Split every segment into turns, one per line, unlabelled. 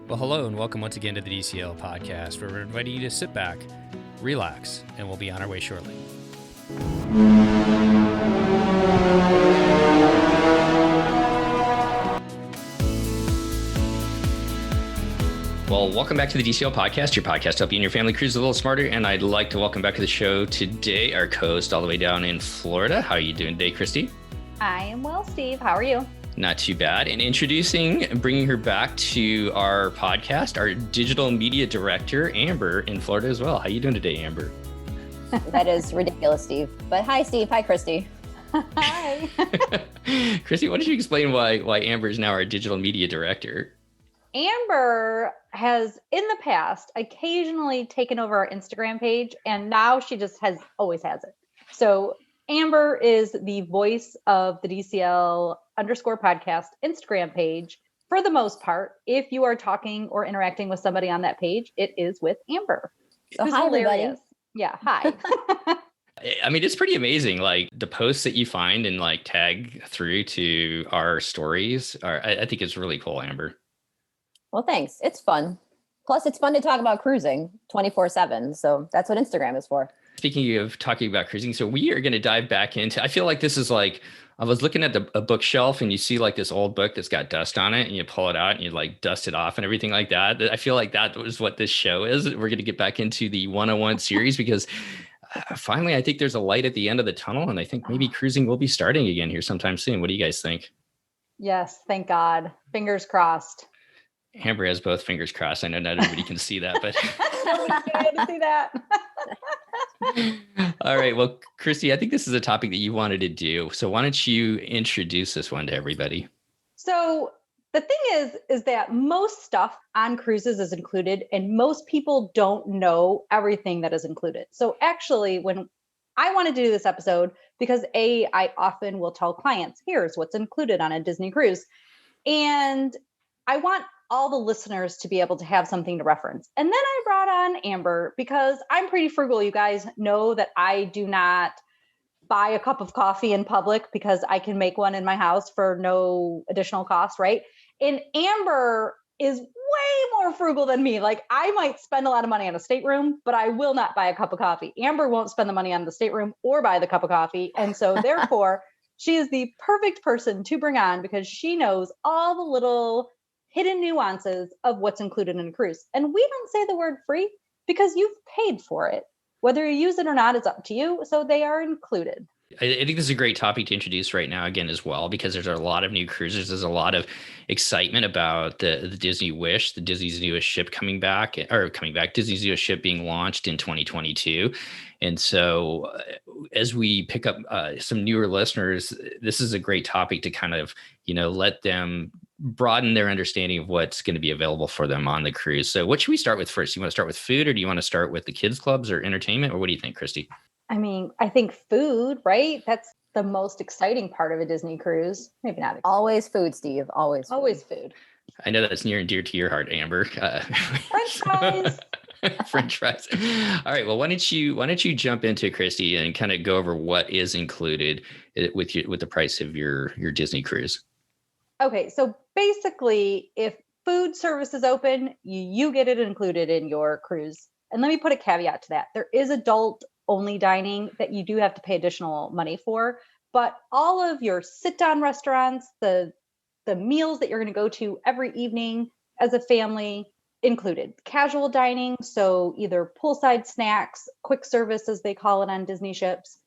Well, hello and welcome once again to the DCL podcast, where we're inviting you to sit back, relax, and we'll be on our way shortly. Well, welcome back to the DCL podcast, your podcast helping your family cruise a little smarter. And I'd like to welcome back to the show today our co-host all the way down in Florida. How are you doing today, Christy?
I am well, Steve. How are you?
Not too bad. And introducing and bringing her back to our podcast, our digital media director, Amber, in Florida as well. How are you doing today, Amber?
That is ridiculous, Steve. But hi, Steve. Hi, Christy.
Hi.
Christy, why don't you explain why Amber is now our digital media director?
Amber has, in the past, occasionally taken over our Instagram page, and now she just always has it. So Amber is the voice of the DCL_podcast Instagram page. For the most part, if you are talking or interacting with somebody on that page, it is with Amber.
So hi, everybody.
Yeah, hi.
I mean, it's pretty amazing. Like the posts that you find and like tag through to our stories I think it's really cool, Amber.
Well, thanks. It's fun. Plus, it's fun to talk about cruising 24/7. So that's what Instagram is for.
Speaking of talking about cruising, so we are going to dive back into, I feel like this is like, I was looking at a bookshelf and you see like this old book that's got dust on it and you pull it out and you like dust it off and everything like that. I feel like that was what this show is. We're going to get back into the 101 series because finally, I think there's a light at the end of the tunnel and I think maybe cruising will be starting again here sometime soon. What do you guys think?
Yes, thank God. Fingers crossed.
Amber has both fingers crossed. I know not everybody can see that, but
nobody's going to see that.
All right. Well, Christy, I think this is a topic that you wanted to do. So why don't you introduce this one to everybody?
So the thing is that most stuff on cruises is included and most people don't know everything that is included. So actually, when I wanted to do this episode, because I often will tell clients, here's what's included on a Disney cruise. And I want all the listeners to be able to have something to reference. And then I brought on Amber because I'm pretty frugal. You guys know that I do not buy a cup of coffee in public because I can make one in my house for no additional cost, right? And Amber is way more frugal than me. Like I might spend a lot of money on a stateroom, but I will not buy a cup of coffee. Amber won't spend the money on the stateroom or buy the cup of coffee. And so therefore, she is the perfect person to bring on because she knows all the little hidden nuances of what's included in a cruise. And we don't say the word free because you've paid for it. Whether you use it or not is up to you. So they are included.
I think this is a great topic to introduce right now again as well, because there's a lot of new cruises. There's a lot of excitement about the Disney Wish, the Disney's newest ship coming back, Disney's newest ship being launched in 2022. And so as we pick up some newer listeners, this is a great topic to kind of, let them broaden their understanding of what's going to be available for them on the cruise. So what should we start with first? You want to start with food or do you want to start with the kids clubs or entertainment? Or what do you think, Christy?
I mean, I think food, right? That's the most exciting part of a Disney cruise. Maybe not.
Always food, Steve. Always
food.
I know that's near and dear to your heart, Amber.
French fries.
French fries. All right. Well, why don't you jump into Christy and kind of go over what is included with the price of your Disney cruise?
Okay. So basically, if food service is open, you get it included in your cruise. And let me put a caveat to that. There is adult only dining that you do have to pay additional money for, but all of your sit down restaurants, the meals that you're going to go to every evening as a family included. Casual dining, so either poolside snacks, quick service as they call it on Disney ships,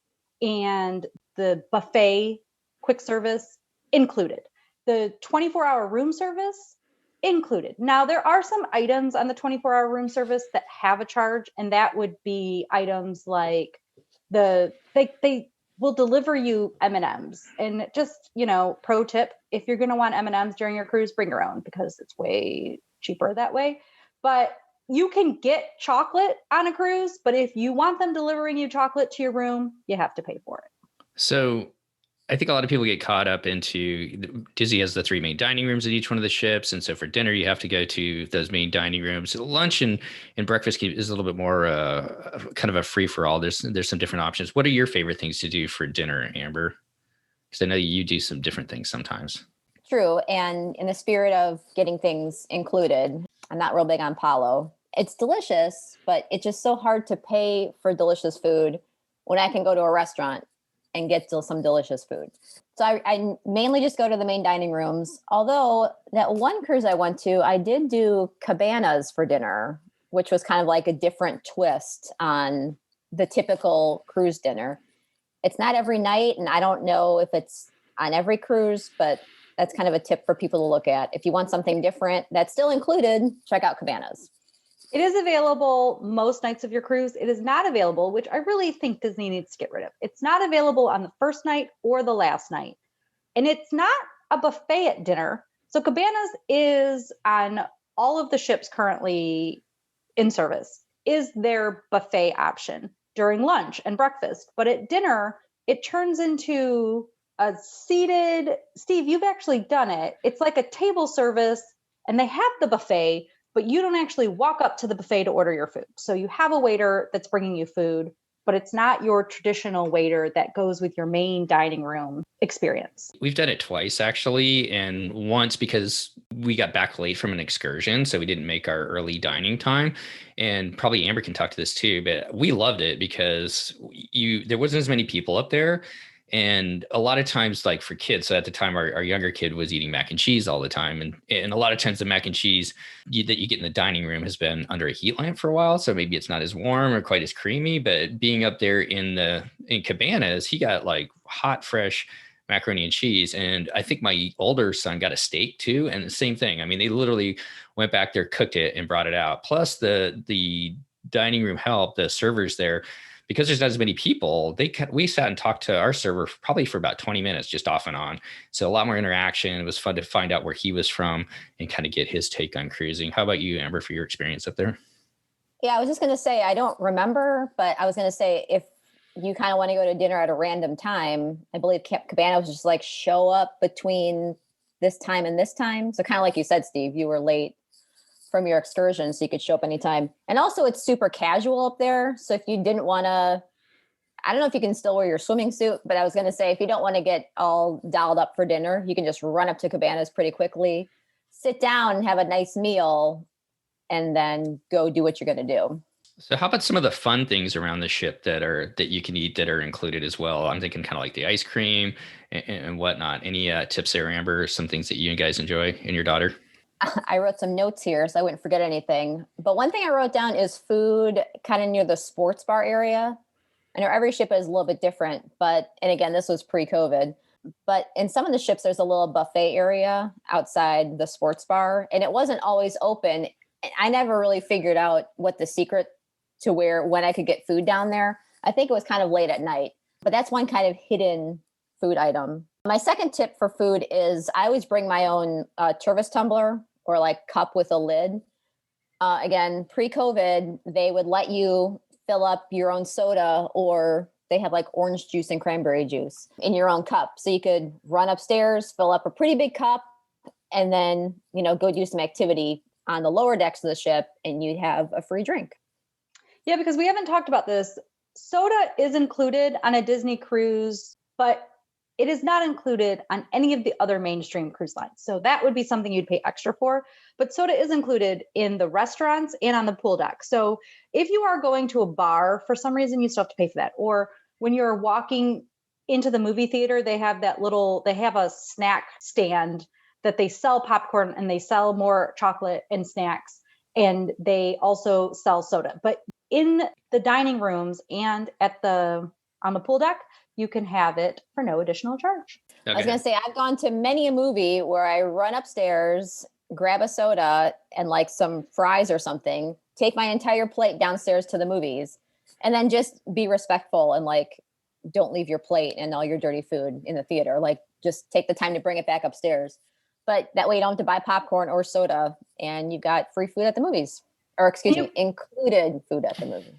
and the buffet quick service included. The 24-hour room service included. Now, there are some items on the 24-hour room service that have a charge, and that would be items like they will deliver you M&Ms. And just, pro tip, if you're going to want M&Ms during your cruise, bring your own because it's way cheaper that way. But you can get chocolate on a cruise, but if you want them delivering you chocolate to your room, you have to pay for it.
So I think a lot of people get caught up into Disney has the 3 main dining rooms at each one of the ships. And so for dinner, you have to go to those main dining rooms. Lunch and breakfast is a little bit more kind of a free for all. There's some different options. What are your favorite things to do for dinner, Amber? Because I know you do some different things sometimes.
True. And in the spirit of getting things included, I'm not real big on Palo. It's delicious, but it's just so hard to pay for delicious food when I can go to a restaurant and get some delicious food. So I mainly just go to the main dining rooms. Although that one cruise I went to, I did do cabanas for dinner, which was kind of like a different twist on the typical cruise dinner. It's not every night, and I don't know if it's on every cruise, but that's kind of a tip for people to look at. If you want something different that's still included, check out cabanas.
It is available most nights of your cruise. It is not available, which I really think Disney needs to get rid of. It's not available on the first night or the last night. And it's not a buffet at dinner. So Cabanas is on all of the ships currently in service, is their buffet option during lunch and breakfast. But at dinner, it turns into a seated, Steve, you've actually done it. It's like a table service and they have the buffet, but you don't actually walk up to the buffet to order your food. So you have a waiter that's bringing you food, but it's not your traditional waiter that goes with your main dining room experience.
We've done it twice, actually. And once because we got back late from an excursion, so we didn't make our early dining time. And probably Amber can talk to this too, but we loved it because there wasn't as many people up there. And a lot of times, like for kids, so at the time, our younger kid was eating mac and cheese all the time. And a lot of times the mac and cheese that you get in the dining room has been under a heat lamp for a while. So maybe it's not as warm or quite as creamy, but being up there in Cabanas, he got like hot, fresh macaroni and cheese. And I think my older son got a steak too. And the same thing. I mean, they literally went back there, cooked it and brought it out. Plus the dining room help, the servers there, because there's not as many people, we sat and talked to our server probably for about 20 minutes, just off and on. So a lot more interaction. It was fun to find out where he was from and kind of get his take on cruising. How about you, Amber, for your experience up there?
Yeah, I was just going to say, I don't remember, but I was going to say, if you kind of want to go to dinner at a random time, I believe Cabana was just like show up between this time and this time. So kind of like you said, Steve, you were late from your excursion, so you could show up anytime. And also it's super casual up there. So if you didn't want to, I don't know if you can still wear your swimming suit, but I was going to say, if you don't want to get all dialed up for dinner, you can just run up to Cabanas pretty quickly, sit down and have a nice meal, and then go do what you're going to do.
So how about some of the fun things around the ship that you can eat that are included as well? I'm thinking kind of like the ice cream and whatnot. Any tips there, Amber? Some things that you guys enjoy and your daughter?
I wrote some notes here so I wouldn't forget anything. But one thing I wrote down is food kind of near the sports bar area. I know every ship is a little bit different, and again, this was pre-COVID, but in some of the ships, there's a little buffet area outside the sports bar, and it wasn't always open. I never really figured out what the secret to when I could get food down there. I think it was kind of late at night, but that's one kind of hidden food item. My second tip for food is I always bring my own Tervis tumbler or like cup with a lid. Again, pre-COVID, they would let you fill up your own soda, or they have like orange juice and cranberry juice in your own cup. So you could run upstairs, fill up a pretty big cup, and then, go do some activity on the lower decks of the ship, and you'd have a free drink.
Yeah, because we haven't talked about this. Soda is included on a Disney cruise, but it is not included on any of the other mainstream cruise lines. So that would be something you'd pay extra for. But soda is included in the restaurants and on the pool deck. So if you are going to a bar, for some reason, you still have to pay for that. Or when you're walking into the movie theater, they have a snack stand that they sell popcorn and they sell more chocolate and snacks. And they also sell soda. But in the dining rooms and on the pool deck, you can have it for no additional charge.
Okay.
I was going to say, I've gone to many a movie where I run upstairs, grab a soda and like some fries or something, take my entire plate downstairs to the movies, and then just be respectful and like, don't leave your plate and all your dirty food in the theater. Like, just take the time to bring it back upstairs. But that way you don't have to buy popcorn or soda, and you've got free food at the movies, or included food at the movies.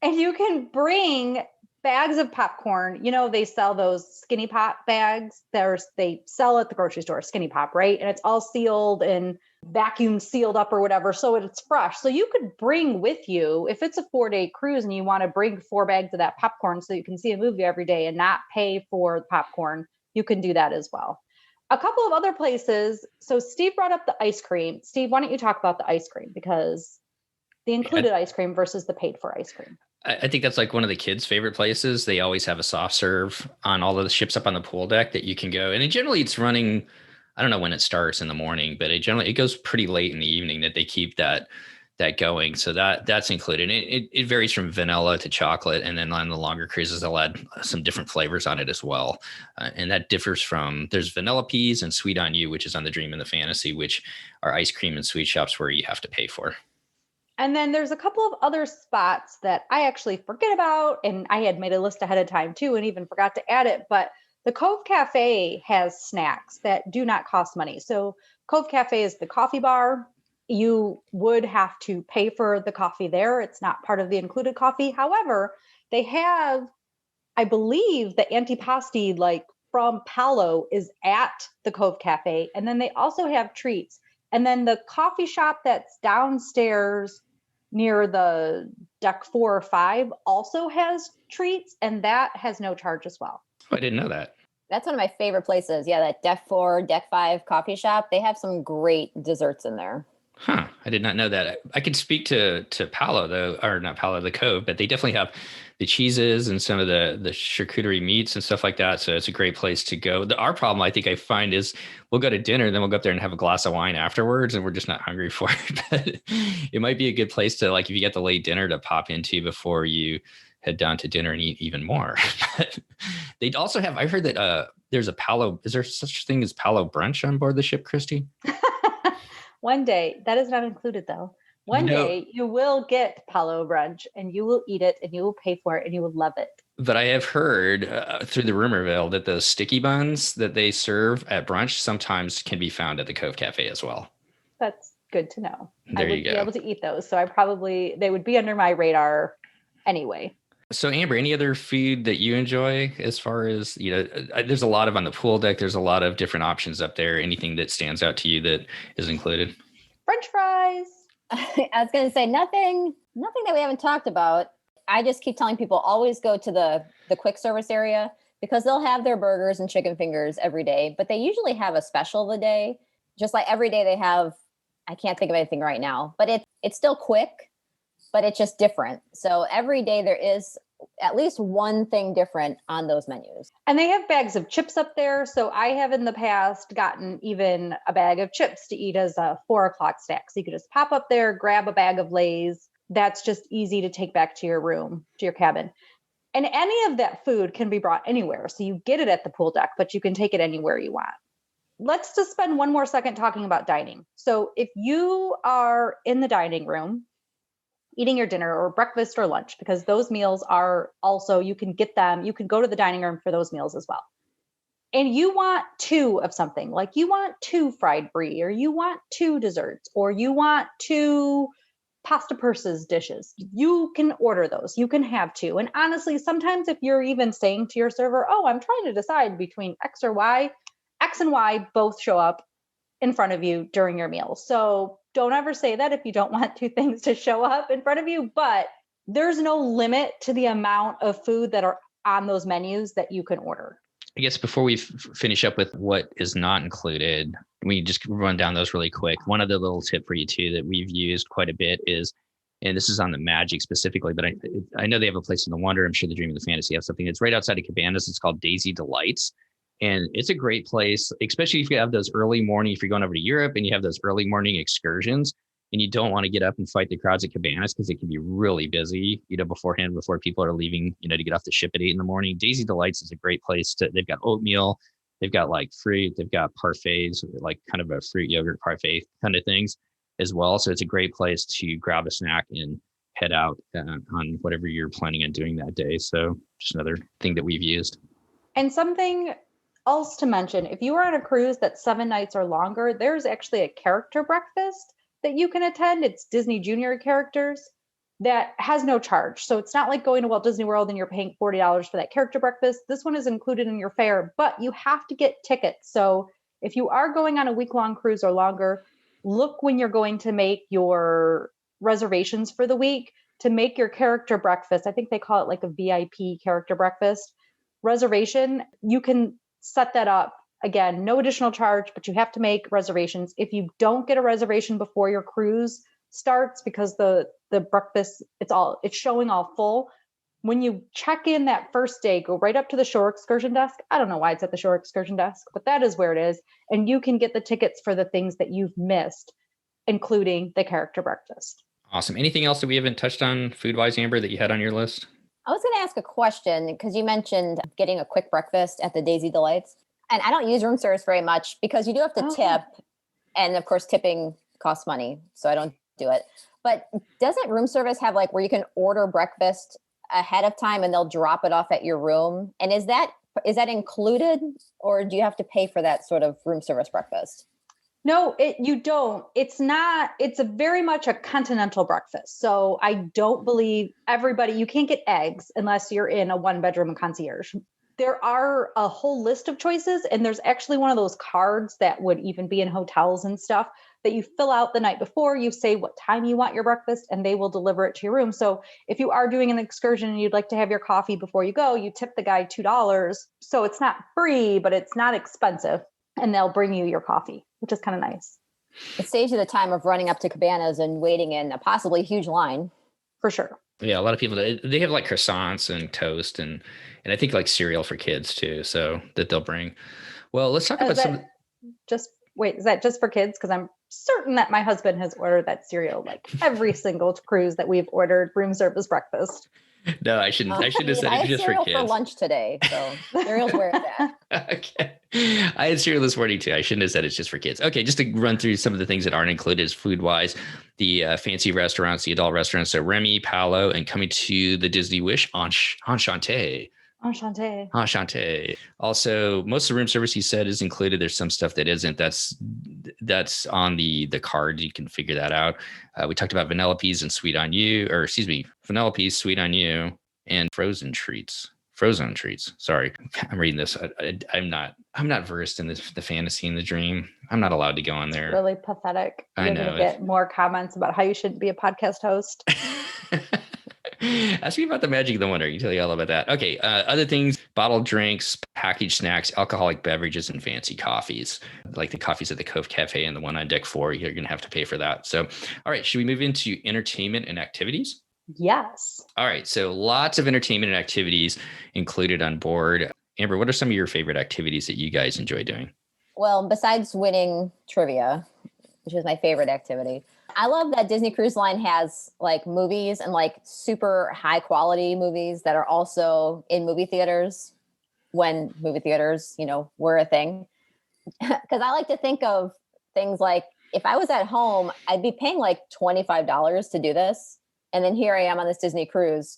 And you can bring bags of popcorn. They sell those Skinny Pop bags. They sell at the grocery store, Skinny Pop, right? And it's all sealed and vacuum sealed up or whatever, so it's fresh. So you could bring with you, if it's a 4-day cruise and you want to bring 4 bags of that popcorn so you can see a movie every day and not pay for the popcorn, you can do that as well. A couple of other places. So Steve brought up the ice cream. Steve, why don't you talk about the ice cream? Because the included ice cream versus the paid for ice cream.
I think that's like one of the kids' favorite places. They always have a soft serve on all of the ships up on the pool deck that you can go. And generally it's running, I don't know when it starts in the morning, but it goes pretty late in the evening that they keep that going. So that's included. It varies from vanilla to chocolate. And then on the longer cruises, they'll add some different flavors on it as well. And that differs from, there's vanilla peas and sweet on you, which is on the Dream and the Fantasy, which are ice cream and sweet shops where you have to pay for.
And then there's a couple of other spots that I actually forget about. And I had made a list ahead of time too, and even forgot to add it. But the Cove Cafe has snacks that do not cost money. So Cove Cafe is the coffee bar. You would have to pay for the coffee there. It's not part of the included coffee. However, they have, I believe, the antipasti like from Palo is at the Cove Cafe. And then they also have treats. And then the coffee shop that's downstairs near the deck 4 or 5 also has treats, and that has no charge as well.
Oh, I didn't know that.
That's one of my favorite places. Yeah, that deck 4, deck 5 coffee shop. They have some great desserts in there.
Huh. I did not know that. I could speak to Palo though, or not Palo, the Cove, but they definitely have the cheeses and some of the charcuterie meats and stuff like that. So it's a great place to go. Our problem, I think I find, is we'll go to dinner, then we'll go up there and have a glass of wine afterwards, and we're just not hungry for it. But it might be a good place to, like, if you get the late dinner, to pop into before you head down to dinner and eat even more. They also have, I heard that there's a Palo, is there such thing as Palo brunch on board the ship, Christy?
One day, that is not included though. One day you will get Palo brunch and you will eat it and you will pay for it and you will love it.
But I have heard through the rumor mill that the sticky buns that they serve at brunch sometimes can be found at the Cove Cafe as well.
That's good to know.
There you go.
I would be able to eat those. So they would be under my radar anyway.
So Amber, any other food that you enjoy as far as, there's a lot of on the pool deck. There's a lot of different options up there. Anything that stands out to you that is included?
French fries.
I was going to say nothing that we haven't talked about. I just keep telling people always go to the quick service area because they'll have their burgers and chicken fingers every day, but they usually have a special of the day. Just like every day they have, I can't think of anything right now, but it's still quick, but it's just different. So every day there is at least one thing different on those menus.
And they have bags of chips up there. So I have in the past gotten even a bag of chips to eat as a 4 o'clock snack. So you could just pop up there, grab a bag of Lay's. That's just easy to take back to your room, to your cabin. And any of that food can be brought anywhere. So you get it at the pool deck, but you can take it anywhere you want. Let's just spend one more second talking about dining. So if you are in the dining room, eating your dinner or breakfast or lunch, because those meals are also, you can get them, you can go to the dining room for those meals as well. And you want 2 of something, like you want 2 fried brie, or you want 2 desserts, or you want 2 pasta purses dishes. You can order those. You can have 2. And honestly, sometimes if you're even saying to your server, oh, I'm trying to decide between X or Y, X and Y both show up in front of you during your meal. So don't ever say that if you don't want 2 things to show up in front of you, but there's no limit to the amount of food that are on those menus that you can order.
I guess before we finish up with what is not included, we just run down those really quick. One of the little tip for you too that we've used quite a bit is, and this is on the Magic specifically, but I know they have a place in the Wonder. I'm sure the Dream of the Fantasy have something. It's right outside of Cabanas. It's called Daisy Delights. And it's a great place, especially if you have those early morning, if you're going over to Europe and you have those early morning excursions and you don't want to get up and fight the crowds at Cabanas because it can be really busy, beforehand, before people are leaving, to get off the ship at 8 in the morning. Daisy Delights is a great place they've got oatmeal, they've got like fruit, they've got parfaits, like kind of a fruit yogurt parfait kind of things as well. So it's a great place to grab a snack and head out on whatever you're planning on doing that day. So just another thing that we've used.
And something else to mention, if you are on a cruise that's 7 nights or longer, there's actually a character breakfast that you can attend. It's Disney Junior characters that has no charge. So it's not like going to Walt Disney World and you're paying $40 for that character breakfast. This one is included in your fare, but you have to get tickets. So if you are going on a week-long cruise or longer, look when you're going to make your reservations for the week to make your character breakfast. I think they call it like a VIP character breakfast reservation. You can set that up Again, no additional charge, but you have to make reservations. If you don't get a reservation before your cruise starts, because the breakfast, it's showing all full. When you check in that first day, go right up to the shore excursion desk. I don't know why it's at the shore excursion desk, but that is where it is. And you can get the tickets for the things that you've missed, including the character breakfast.
Awesome. Anything else that we haven't touched on food-wise, Amber, that you had on your list?
I was going to ask a question because you mentioned getting a quick breakfast at the Daisy Delights. And I don't use room service very much because you do have to tip. And of course, tipping costs money. So I don't do it. But doesn't room service have like where you can order breakfast ahead of time and they'll drop it off at your room? And is that included, or do you have to pay for that sort of room service breakfast?
No, you don't. It's very much a continental breakfast. So I don't believe you can't get eggs unless you're in a 1-bedroom concierge. There are a whole list of choices, and there's actually one of those cards that would even be in hotels and stuff that you fill out the night before. You say what time you want your breakfast, and they will deliver it to your room. So if you are doing an excursion and you'd like to have your coffee before you go, you tip the guy $2. So it's not free, but it's not expensive, and they'll bring you your coffee, which is kind of nice.
It saves you the time of running up to Cabanas and waiting in a possibly huge line.
For sure.
Yeah, a lot of people, they have like croissants and toast and I think like cereal for kids too, so that they'll bring. Well, let's talk about
is that just for kids? Because I'm certain that my husband has ordered that cereal like every single cruise that we've ordered room service breakfast.
No, I shouldn't have said it's just for kids.
For lunch today, so cereal's where it's at.
Okay. I had cereal this morning too. I shouldn't have said it's just for kids. Okay, just to run through some of the things that aren't included as food-wise. The fancy restaurants, the adult restaurants, so Remy, Palo, and coming to the Disney Wish, Enchanté.
Enchanté.
Enchanté. Also, most of the room service he said is included. There's some stuff that isn't. That's on the card. You can figure that out. We talked about Vanellope's and Sweet on You, Vanellope's, Sweet on You, and Frozen treats. Sorry, I'm reading this. I'm not versed in the fantasy and the dream. I'm not allowed to go on there.
It's really pathetic.
I know.
You're going to get more comments about how you shouldn't be a podcast host.
Ask me about the Magic of the Wonder. I can tell you all about that. Okay. Other things, bottled drinks, packaged snacks, alcoholic beverages, and fancy coffees, like the coffees at the Cove Cafe and the one on deck 4. You're going to have to pay for that. So, all right. Should we move into entertainment and activities?
Yes.
All right. So lots of entertainment and activities included on board. Amber, what are some of your favorite activities that you guys enjoy doing?
Well, besides winning trivia, which is my favorite activity, I love that Disney Cruise Line has like movies and like super high quality movies that are also in movie theaters when movie theaters, were a thing. Because I like to think of things like if I was at home, I'd be paying like $25 to do this. And then here I am on this Disney cruise,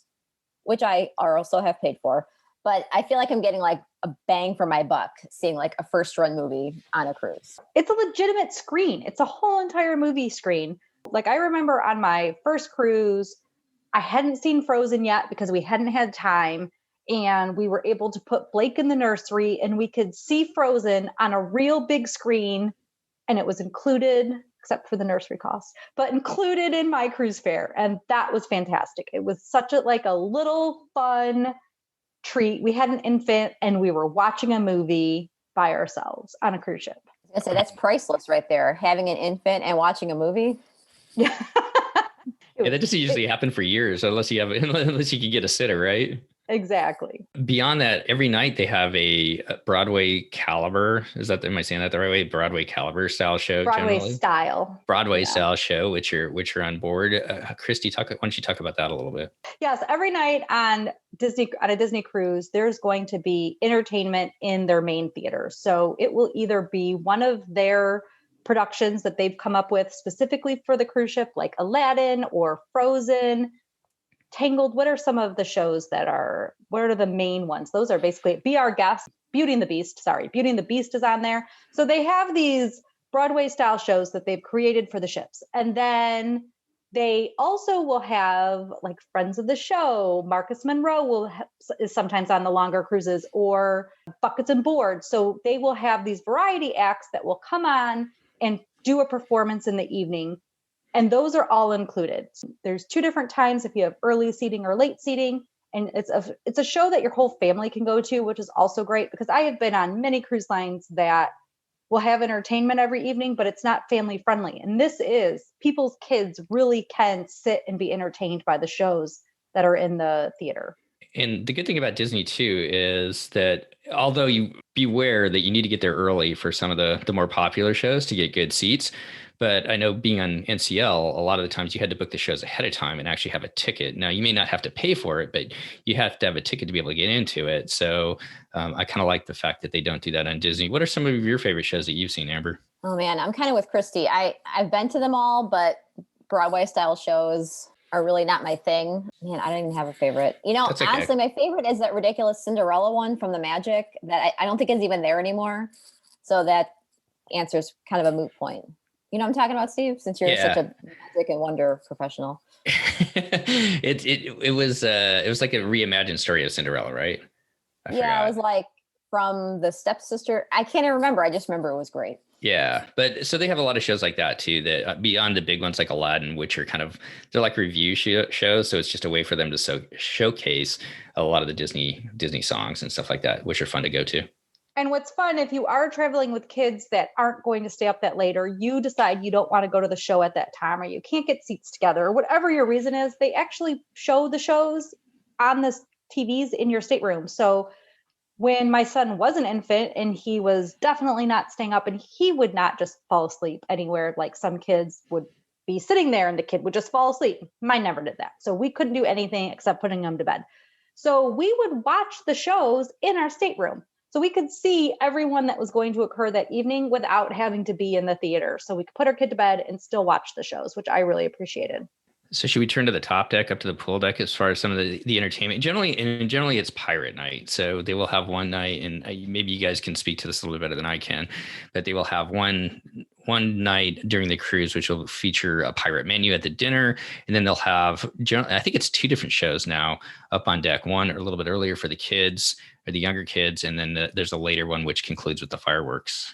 which I also have paid for. But I feel like I'm getting like a bang for my buck seeing like a first run movie on a cruise.
It's a legitimate screen. It's a whole entire movie screen. Like I remember on my first cruise, I hadn't seen Frozen yet because we hadn't had time. And we were able to put Blake in the nursery and we could see Frozen on a real big screen. And it was included, except for the nursery costs, but included in my cruise fare. And that was fantastic. It was such a little fun treat. We had an infant and we were watching a movie by ourselves on a cruise ship.
I say that's priceless right there. Having an infant and watching a movie.
Yeah.
Yeah, that doesn't usually happen for years unless you can get a sitter, right?
Exactly.
Beyond that, every night they have a Broadway caliber. Am I saying that the right way? Broadway caliber style show.
Broadway
generally. Style show, which are on board. Christy, why don't you talk about that a little bit?
Yes, every night on a Disney cruise, there's going to be entertainment in their main theater. So it will either be one of their productions that they've come up with specifically for the cruise ship, like Aladdin or Frozen. Tangled, what are some of the shows what are the main ones? Those are basically Be Our Guest, Beauty and the Beast is on there. So they have these Broadway style shows that they've created for the ships. And then they also will have like Friends of the Show. Marcus Monroe is sometimes on the longer cruises, or Buckets and Boards. So they will have these variety acts that will come on and do a performance in the evening. And those are all included. There's 2 different times if you have early seating or late seating. And it's a show that your whole family can go to, which is also great because I have been on many cruise lines that will have entertainment every evening, but it's not family friendly. And this is, people's kids really can sit and be entertained by the shows that are in the theater.
And the good thing about Disney too is that although you beware that you need to get there early for some of the more popular shows to get good seats, but I know being on NCL, a lot of the times you had to book the shows ahead of time and actually have a ticket. Now you may not have to pay for it, but you have to have a ticket to be able to get into it. So I kind of like the fact that they don't do that on Disney. What are some of your favorite shows that you've seen, Amber?
Oh man, I'm kind of with Christy. I've been to them all, but Broadway style shows are really not my thing. Man, I don't even have a favorite. You know,
Okay.
Honestly, my favorite is that ridiculous Cinderella one from the Magic that I don't think is even there anymore. So that answers kind of a moot point. You know what I'm talking about, Steve? Since you're such a magic and wonder professional.
It was like a reimagined story of Cinderella, right?
I forgot. It was like from the stepsister. I can't even remember. I just remember it was great.
Yeah, but so they have a lot of shows like that too, that beyond the big ones like Aladdin, which are they're like review shows. So it's just a way for them to showcase a lot of the Disney songs and stuff like that, which are fun to go to.
And what's fun, if you are traveling with kids that aren't going to stay up that late, or you decide you don't want to go to the show at that time, or you can't get seats together, or whatever your reason is, they actually show the shows on the TVs in your stateroom. So when my son was an infant and he was definitely not staying up, and he would not just fall asleep anywhere, like some kids would be sitting there and the kid would just fall asleep. Mine never did that. So we couldn't do anything except putting him to bed. So we would watch the shows in our stateroom. So we could see everyone that was going to occur that evening without having to be in the theater. So we could put our kid to bed and still watch the shows, which I really appreciated.
So should we turn to the top deck, up to the pool deck, as far as some of the entertainment? Generally it's pirate night. So they will have one night, and maybe you guys can speak to this a little bit better than I can, but they will have one night during the cruise, which will feature a pirate menu at the dinner. And then they'll have, I think it's 2 different shows now up on deck. One a little bit earlier for the kids or the younger kids. And then there's a later one, which concludes with the fireworks.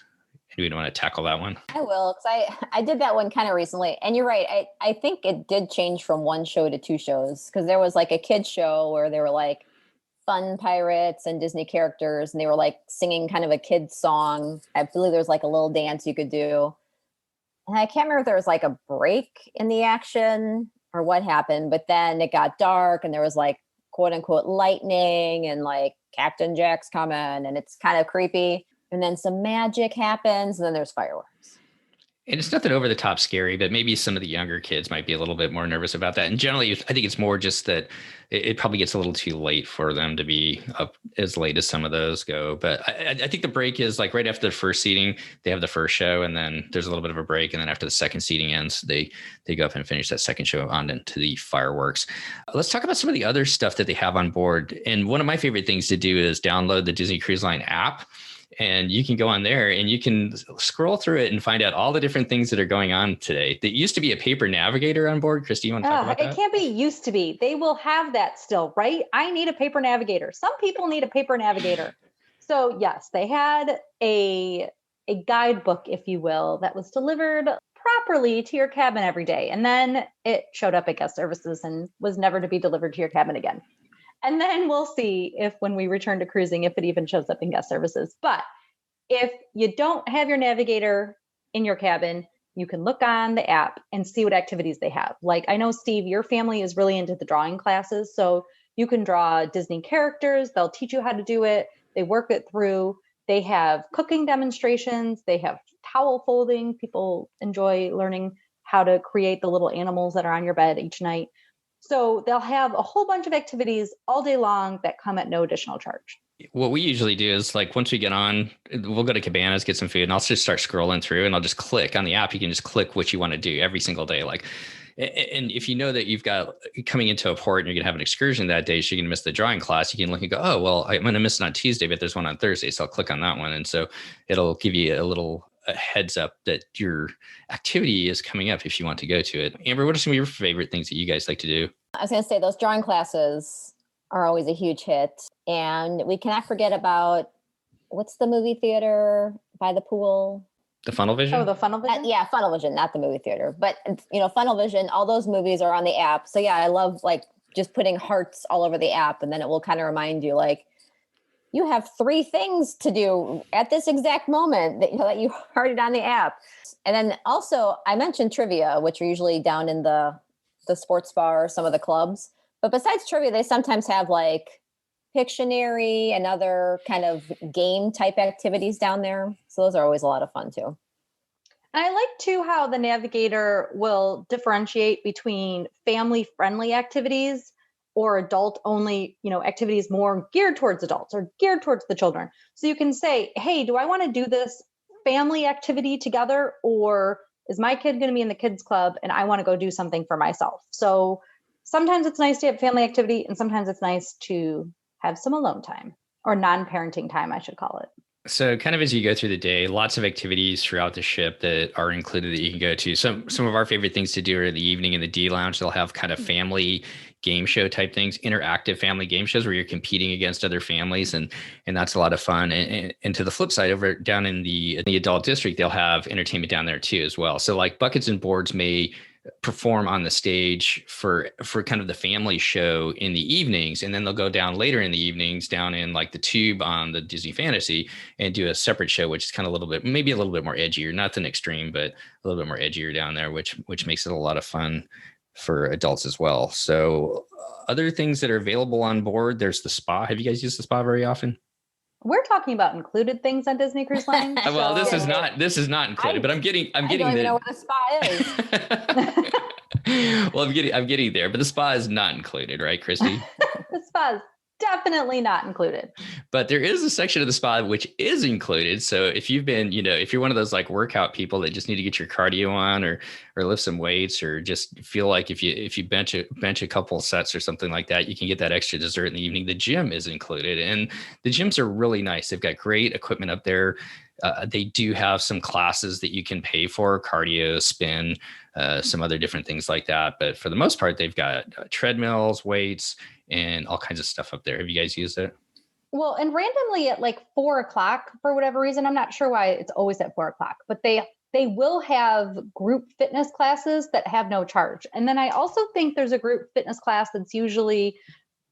Do we want to tackle that one?
I will, because I did that one kind of recently. And you're right. I think it did change from 1 show to 2 shows, because there was like a kid's show where they were like fun pirates and Disney characters, and they were like singing kind of a kid's song. I believe there was like a little dance you could do. And I can't remember if there was like a break in the action or what happened, but then it got dark and there was like quote unquote lightning and like Captain Jack's coming and it's kind of creepy. And then some magic happens and then there's fireworks.
And it's nothing over the top scary, but maybe some of the younger kids might be a little bit more nervous about that. And generally, I think it's more just that it probably gets a little too late for them to be up as late as some of those go. But I think the break is like right after the first seating, they have the first show, and then there's a little bit of a break. And then after the second seating ends, they go up and finish that second show on into the fireworks. Let's talk about some of the other stuff that they have on board. And one of my favorite things to do is download the Disney Cruise Line app. And you can go on there and you can scroll through it and find out all the different things that are going on today. There used to be a paper navigator on board. Christy, you want to talk about that?
It can't be used to be. They will have that still, right? I need a paper navigator. Some people need a paper navigator. So yes, they had a guidebook, if you will, that was delivered properly to your cabin every day. And then it showed up at guest services and was never to be delivered to your cabin again. And then we'll see if when we return to cruising, if it even shows up in guest services. But if you don't have your navigator in your cabin, you can look on the app and see what activities they have. Like I know, Steve, your family is really into the drawing classes. So you can draw Disney characters. They'll teach you how to do it. They work it through. They have cooking demonstrations. They have towel folding. People enjoy learning how to create the little animals that are on your bed each night. So they'll have a whole bunch of activities all day long that come at no additional charge.
What we usually do is like once we get on, we'll go to Cabanas, get some food, and I'll just start scrolling through and I'll just click on the app. You can just click what you want to do every single day. Like, and if you know that you've got coming into a port and you're going to have an excursion that day, so you're going to miss the drawing class, you can look and go, oh, well, I'm going to miss it on Tuesday, but there's one on Thursday. So I'll click on that one. And so it'll give you a heads up that your activity is coming up if you want to go to it. Amber, what are some of your favorite things that you guys like to do?
I was going to say those drawing classes are always a huge hit. And we cannot forget about, what's the movie theater by the pool?
The Funnel Vision?
Oh, the Funnel Vision?
Yeah, Funnel Vision, not the movie theater. But, Funnel Vision, all those movies are on the app. So yeah, I love like just putting hearts all over the app. And then it will kind of remind you like, you have 3 things to do at this exact moment that you hearted on the app. And then also I mentioned trivia, which are usually down in the sports bar or some of the clubs. But besides trivia, they sometimes have like Pictionary and other kind of game type activities down there. So those are always a lot of fun too.
And I like too how the navigator will differentiate between family friendly activities or adult only, activities more geared towards adults or geared towards the children. So you can say, hey, do I want to do this family activity together, or is my kid going to be in the kids club and I want to go do something for myself? So sometimes it's nice to have family activity, and sometimes it's nice to have some alone time, or non-parenting time, I should call it.
So kind of as you go through the day, lots of activities throughout the ship that are included that you can go to. Some of our favorite things to do are the evening in the D Lounge. They'll have kind of family game show type things, interactive family game shows where you're competing against other families, and that's a lot of fun. And to the flip side, over down in the adult district, they'll have entertainment down there too as well. So like Buckets and Boards may perform on the stage for kind of the family show in the evenings, and then they'll go down later in the evenings down in like the Tube on the Disney Fantasy and do a separate show, which is kind of maybe a little bit more edgier, nothing extreme, but a little bit more edgier down there, which makes it a lot of fun for adults as well. So other things that are available on board, there's the spa. Have you guys used the spa very often?
We're talking about included things on Disney Cruise Line.
Well, this is not included, but I'm getting
I don't even know what the spa
is. Well, I'm getting there, but the spa is not included, right, Christy?
The spa is definitely not included.
But there is a section of the spa which is included. So if you've been, if you're one of those like workout people that just need to get your cardio on, or lift some weights, or just feel like if you bench a couple sets or something like that, you can get that extra dessert in the evening. The gym is included, and the gyms are really nice. They've got great equipment up there. They do have some classes that you can pay for, cardio, spin, some other different things like that. But for the most part, they've got treadmills, weights, and all kinds of stuff up there. Have you guys used it?
Well, and randomly at like 4:00, for whatever reason, I'm not sure why it's always at 4:00, but they will have group fitness classes that have no charge. And then I also think there's a group fitness class that's usually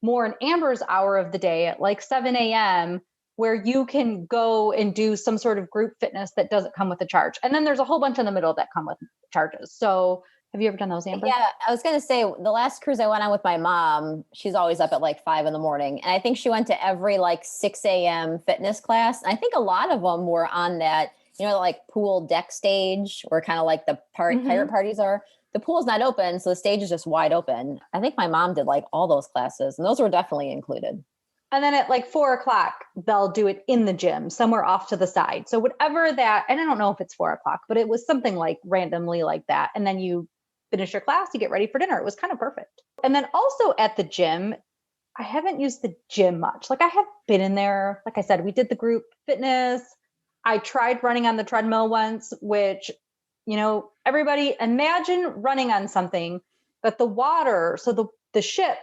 more an Amber's hour of the day at like 7 a.m., where you can go and do some sort of group fitness that doesn't come with a charge. And then there's a whole bunch in the middle that come with charges. So have you ever done those, Amber?
Yeah, I was going to say the last cruise I went on with my mom, she's always up at like 5 a.m. And I think she went to every like 6 a.m. fitness class. And I think a lot of them were on that, like pool deck stage, where kind of like the pirate parties are. The pool's not open, so the stage is just wide open. I think my mom did like all those classes, and those were definitely included.
And then at like 4:00, they'll do it in the gym somewhere off to the side. So whatever that, and I don't know if it's 4:00, but it was something like randomly like that. And then you finish your class, you get ready for dinner. It was kind of perfect. And then also at the gym, I haven't used the gym much. Like I have been in there. Like I said, we did the group fitness. I tried running on the treadmill once, which, everybody imagine running on something that the water, so the ship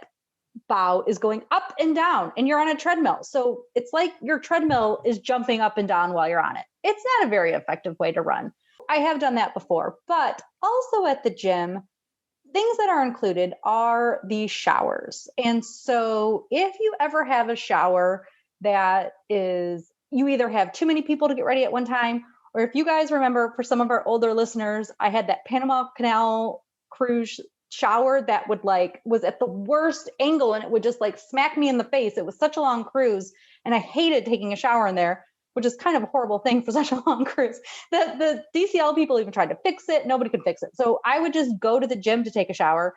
bow is going up and down, and you're on a treadmill. So it's like your treadmill is jumping up and down while you're on it. It's not a very effective way to run. I have done that before, but also at the gym, things that are included are the showers. And so if you ever have a shower that is, you either have too many people to get ready at one time, or if you guys remember, for some of our older listeners, I had that Panama Canal cruise shower that was at the worst angle, and it would just like smack me in the face. It was such a long cruise, and I hated taking a shower in there, which is kind of a horrible thing for such a long cruise. The DCL people even tried to fix it. Nobody could fix it. So I would just go to the gym to take a shower.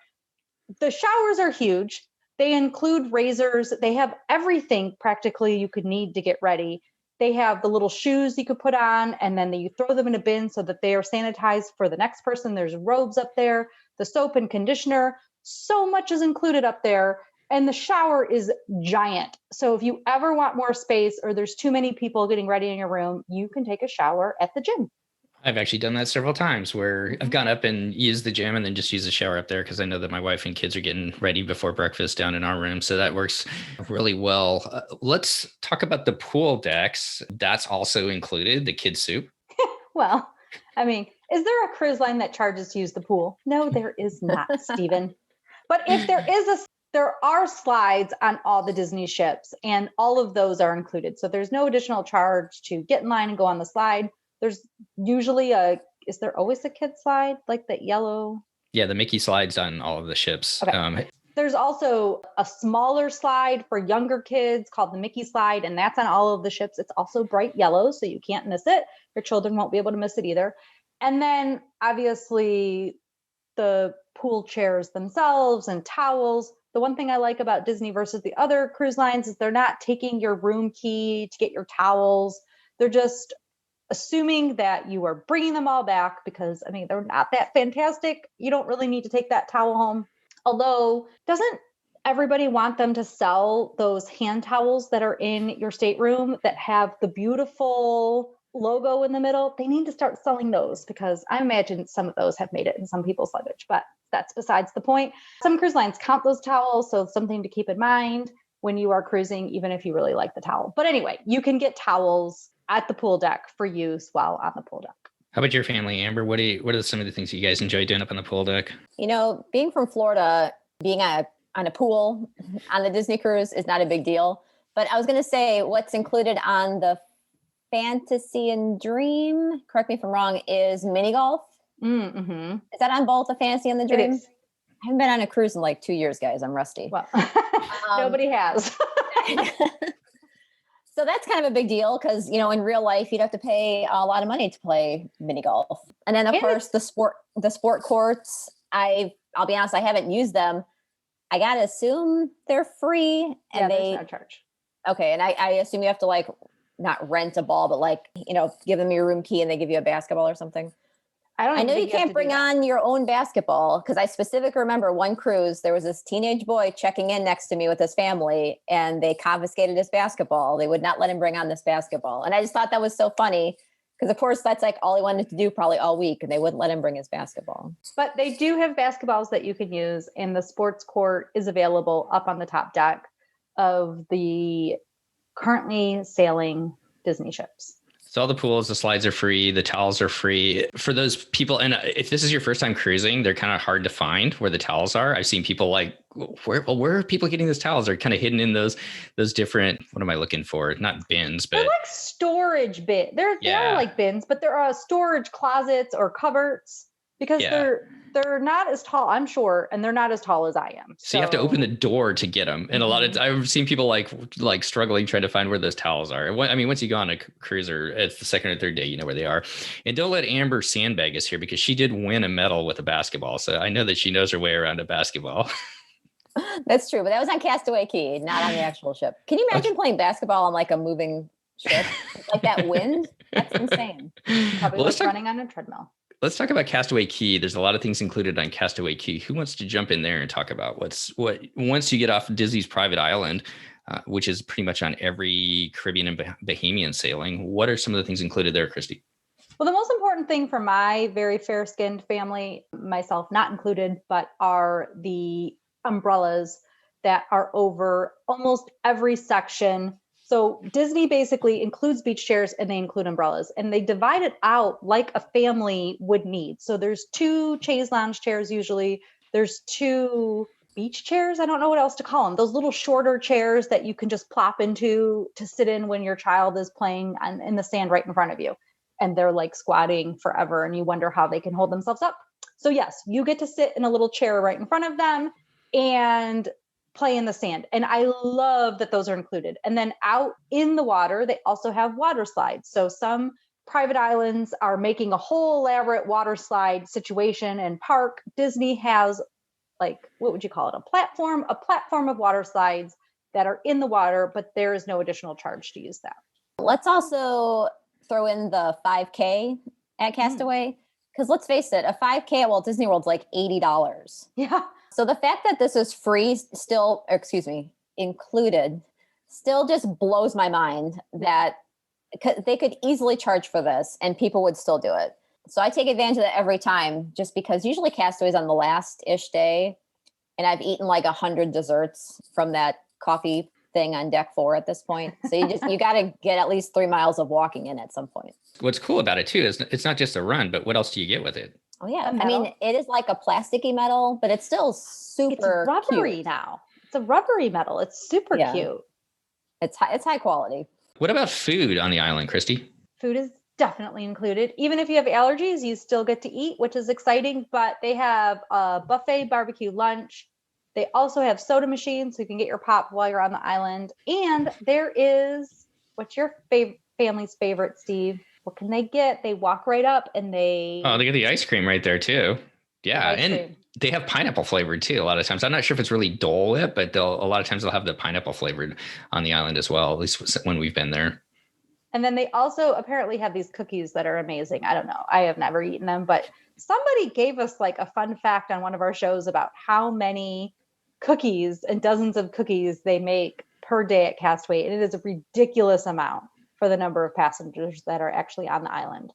The showers are huge. They include razors. They have everything practically you could need to get ready. They have the little shoes you could put on, and then you throw them in a bin so that they are sanitized for the next person. There's robes up there, the soap and conditioner. So much is included up there. And the shower is giant. So if you ever want more space, or there's too many people getting ready in your room, you can take a shower at the gym.
I've actually done that several times, where I've gone up and used the gym and then just use the shower up there, because I know that my wife and kids are getting ready before breakfast down in our room. So that works really well. Let's talk about the pool decks. That's also included, the kids' soup.
Well, I mean, is there a cruise line that charges to use the pool? No, there is not, Stephen. But if there is there are slides on all the Disney ships, and all of those are included. So there's no additional charge to get in line and go on the slide. There's usually is there always a kid slide, like that yellow?
Yeah, the Mickey slides on all of the ships.
Okay. There's also a smaller slide for younger kids called the Mickey slide, and that's on all of the ships. It's also bright yellow, so you can't miss it. Your children won't be able to miss it either. And then obviously the pool chairs themselves and towels. The one thing I like about Disney versus the other cruise lines is they're not taking your room key to get your towels. They're just assuming that you are bringing them all back because, I mean, they're not that fantastic. You don't really need to take that towel home. Although, doesn't everybody want them to sell those hand towels that are in your stateroom that have the beautiful logo in the middle? They need to start selling those because I imagine some of those have made it in some people's luggage, but that's besides the point. Some cruise lines count those towels, so something to keep in mind when you are cruising, even if you really like the towel. But anyway, you can get towels at the pool deck for use while on the pool deck.
How about your family, Amber? What are some of the things you guys enjoy doing up on the pool deck?
You know, being from Florida, being on a pool on the Disney cruise is not a big deal. But I was going to say what's included on the Fantasy and Dream, correct me if I'm wrong, is mini golf.
Mm-hmm.
Is that on both the Fantasy and the Dream?
It is.
I haven't been on a cruise in like 2 years, guys. I'm rusty.
Well, nobody has.
So that's kind of a big deal because, you know, in real life, you'd have to pay a lot of money to play mini golf. And then, of course, the sport courts, I'll be honest, I haven't used them. I got to assume they're free. And
there's no charge.
Okay. And I assume you have to like not rent a ball, but like, you know, give them your room key and they give you a basketball or something. I know you can't bring on your own basketball because I specifically remember one cruise, there was this teenage boy checking in next to me with his family and they confiscated his basketball. They would not let him bring on this basketball. And I just thought that was so funny because, of course, that's like all he wanted to do probably all week and they wouldn't let him bring his basketball.
But they do have basketballs that you can use, and the sports court is available up on the top deck of the currently sailing Disney ships.
So all the pools, the slides are free, the towels are free for those people. And if this is your first time cruising, they're kind of hard to find where the towels are. I've seen people like, where are people getting those towels? They're kind of hidden in those different, what am I looking for? Not bins, but
they're like storage bins. They're like bins, but there are storage closets or cupboards because they're not as tall, I'm sure, and they're not as tall as I am.
So you have to open the door to get them. And a lot of I've seen people like struggling trying to find where those towels are. I mean, once you go on a cruiser, it's the second or third day, you know where they are. And don't let Amber sandbag us here because she did win a medal with a basketball. So I know that she knows her way around a basketball.
That's true. But that was on Castaway Cay, not on the actual ship. Can you imagine playing basketball on like a moving ship? Like that wind? That's insane.
Probably running on a treadmill.
Let's talk about Castaway Cay. There's a lot of things included on Castaway Cay. Who wants to jump in there and talk about what once you get off Disney's private island, which is pretty much on every Caribbean and Bahamian sailing, what are some of the things included there, Christy?
Well, the most important thing for my very fair-skinned family, myself not included, but are the umbrellas that are over almost every section. So Disney basically includes beach chairs and they include umbrellas, and they divide it out like a family would need. So there's 2 chaise lounge chairs usually. There's 2 beach chairs. I don't know what else to call them. Those little shorter chairs that you can just plop into to sit in when your child is playing in the sand right in front of you. And they're like squatting forever and you wonder how they can hold themselves up. So yes, you get to sit in a little chair right in front of them and play in the sand. And I love that those are included. And then out in the water, they also have water slides. So some private islands are making a whole elaborate water slide situation and park. Disney has like, what would you call it? A platform of water slides that are in the water, but there is no additional charge to use that.
Let's also throw in the 5K at Castaway. Because let's face it, a 5K at Walt Disney World is like $80.
Yeah.
So the fact that this is included, still just blows my mind that they could easily charge for this and people would still do it. So I take advantage of that every time just because usually Castaway's on the last-ish day and I've eaten like 100 desserts from that coffee thing on deck 4 at this point. So you got to get at least 3 miles of walking in at some point.
What's cool about it too is it's not just a run, but what else do you get with it?
Oh yeah. I mean, it is like a plasticky metal, but it's still super
rubbery
cute.
now. It's a rubbery metal. It's super
Yeah.
cute.
It's high quality.
What about food on the island, Christy?
Food is definitely included. Even if you have allergies, you still get to eat, which is exciting. But they have a buffet barbecue lunch. They also have soda machines, so you can get your pop while you're on the island. And there is, what's your family's favorite, Steve? What can they get? They walk right up and they
get the ice cream right there too. Yeah, and
cream.
They have pineapple flavored too. A lot of times, I'm not sure if it's really Dole Whip, but a lot of times they'll have the pineapple flavored on the island as well. At least when we've been there.
And then they also apparently have these cookies that are amazing. I don't know. I have never eaten them, but somebody gave us like a fun fact on one of our shows about how many cookies and dozens of cookies they make per day at Castaway. And it is a ridiculous amount for the number of passengers that are actually on the island.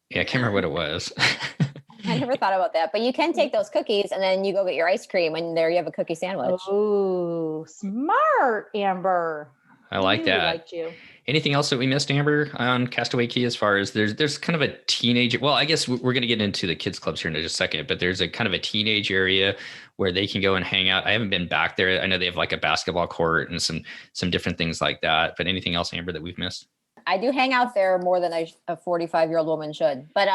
Yeah, I can't remember what it was.
I never thought about that, but you can take those cookies and then you go get your ice cream and there you have a cookie sandwich.
Oh, smart, Amber.
I like that.
Liked you.
Anything else that we missed, Amber, on Castaway Cay? As far as there's kind of a teenage, well, I guess we're going to get into the kids clubs here in just a second, but there's a kind of a teenage area where they can go and hang out. I haven't been back there. I know they have like a basketball court and some different things like that. But anything else, Amber, that we've missed?
I do hang out there more than a 45-year-old woman should. But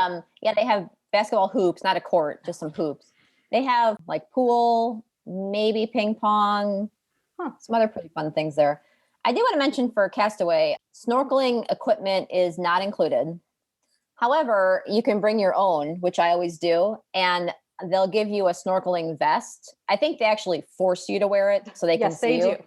yeah, they have basketball hoops, not a court, just some hoops. They have like pool, maybe ping pong, some other pretty fun things there. I do want to mention for Castaway, snorkeling equipment is not included. However, you can bring your own, which I always do, and they'll give you a snorkeling vest. I think they actually force you to wear it so they can see you.
Do.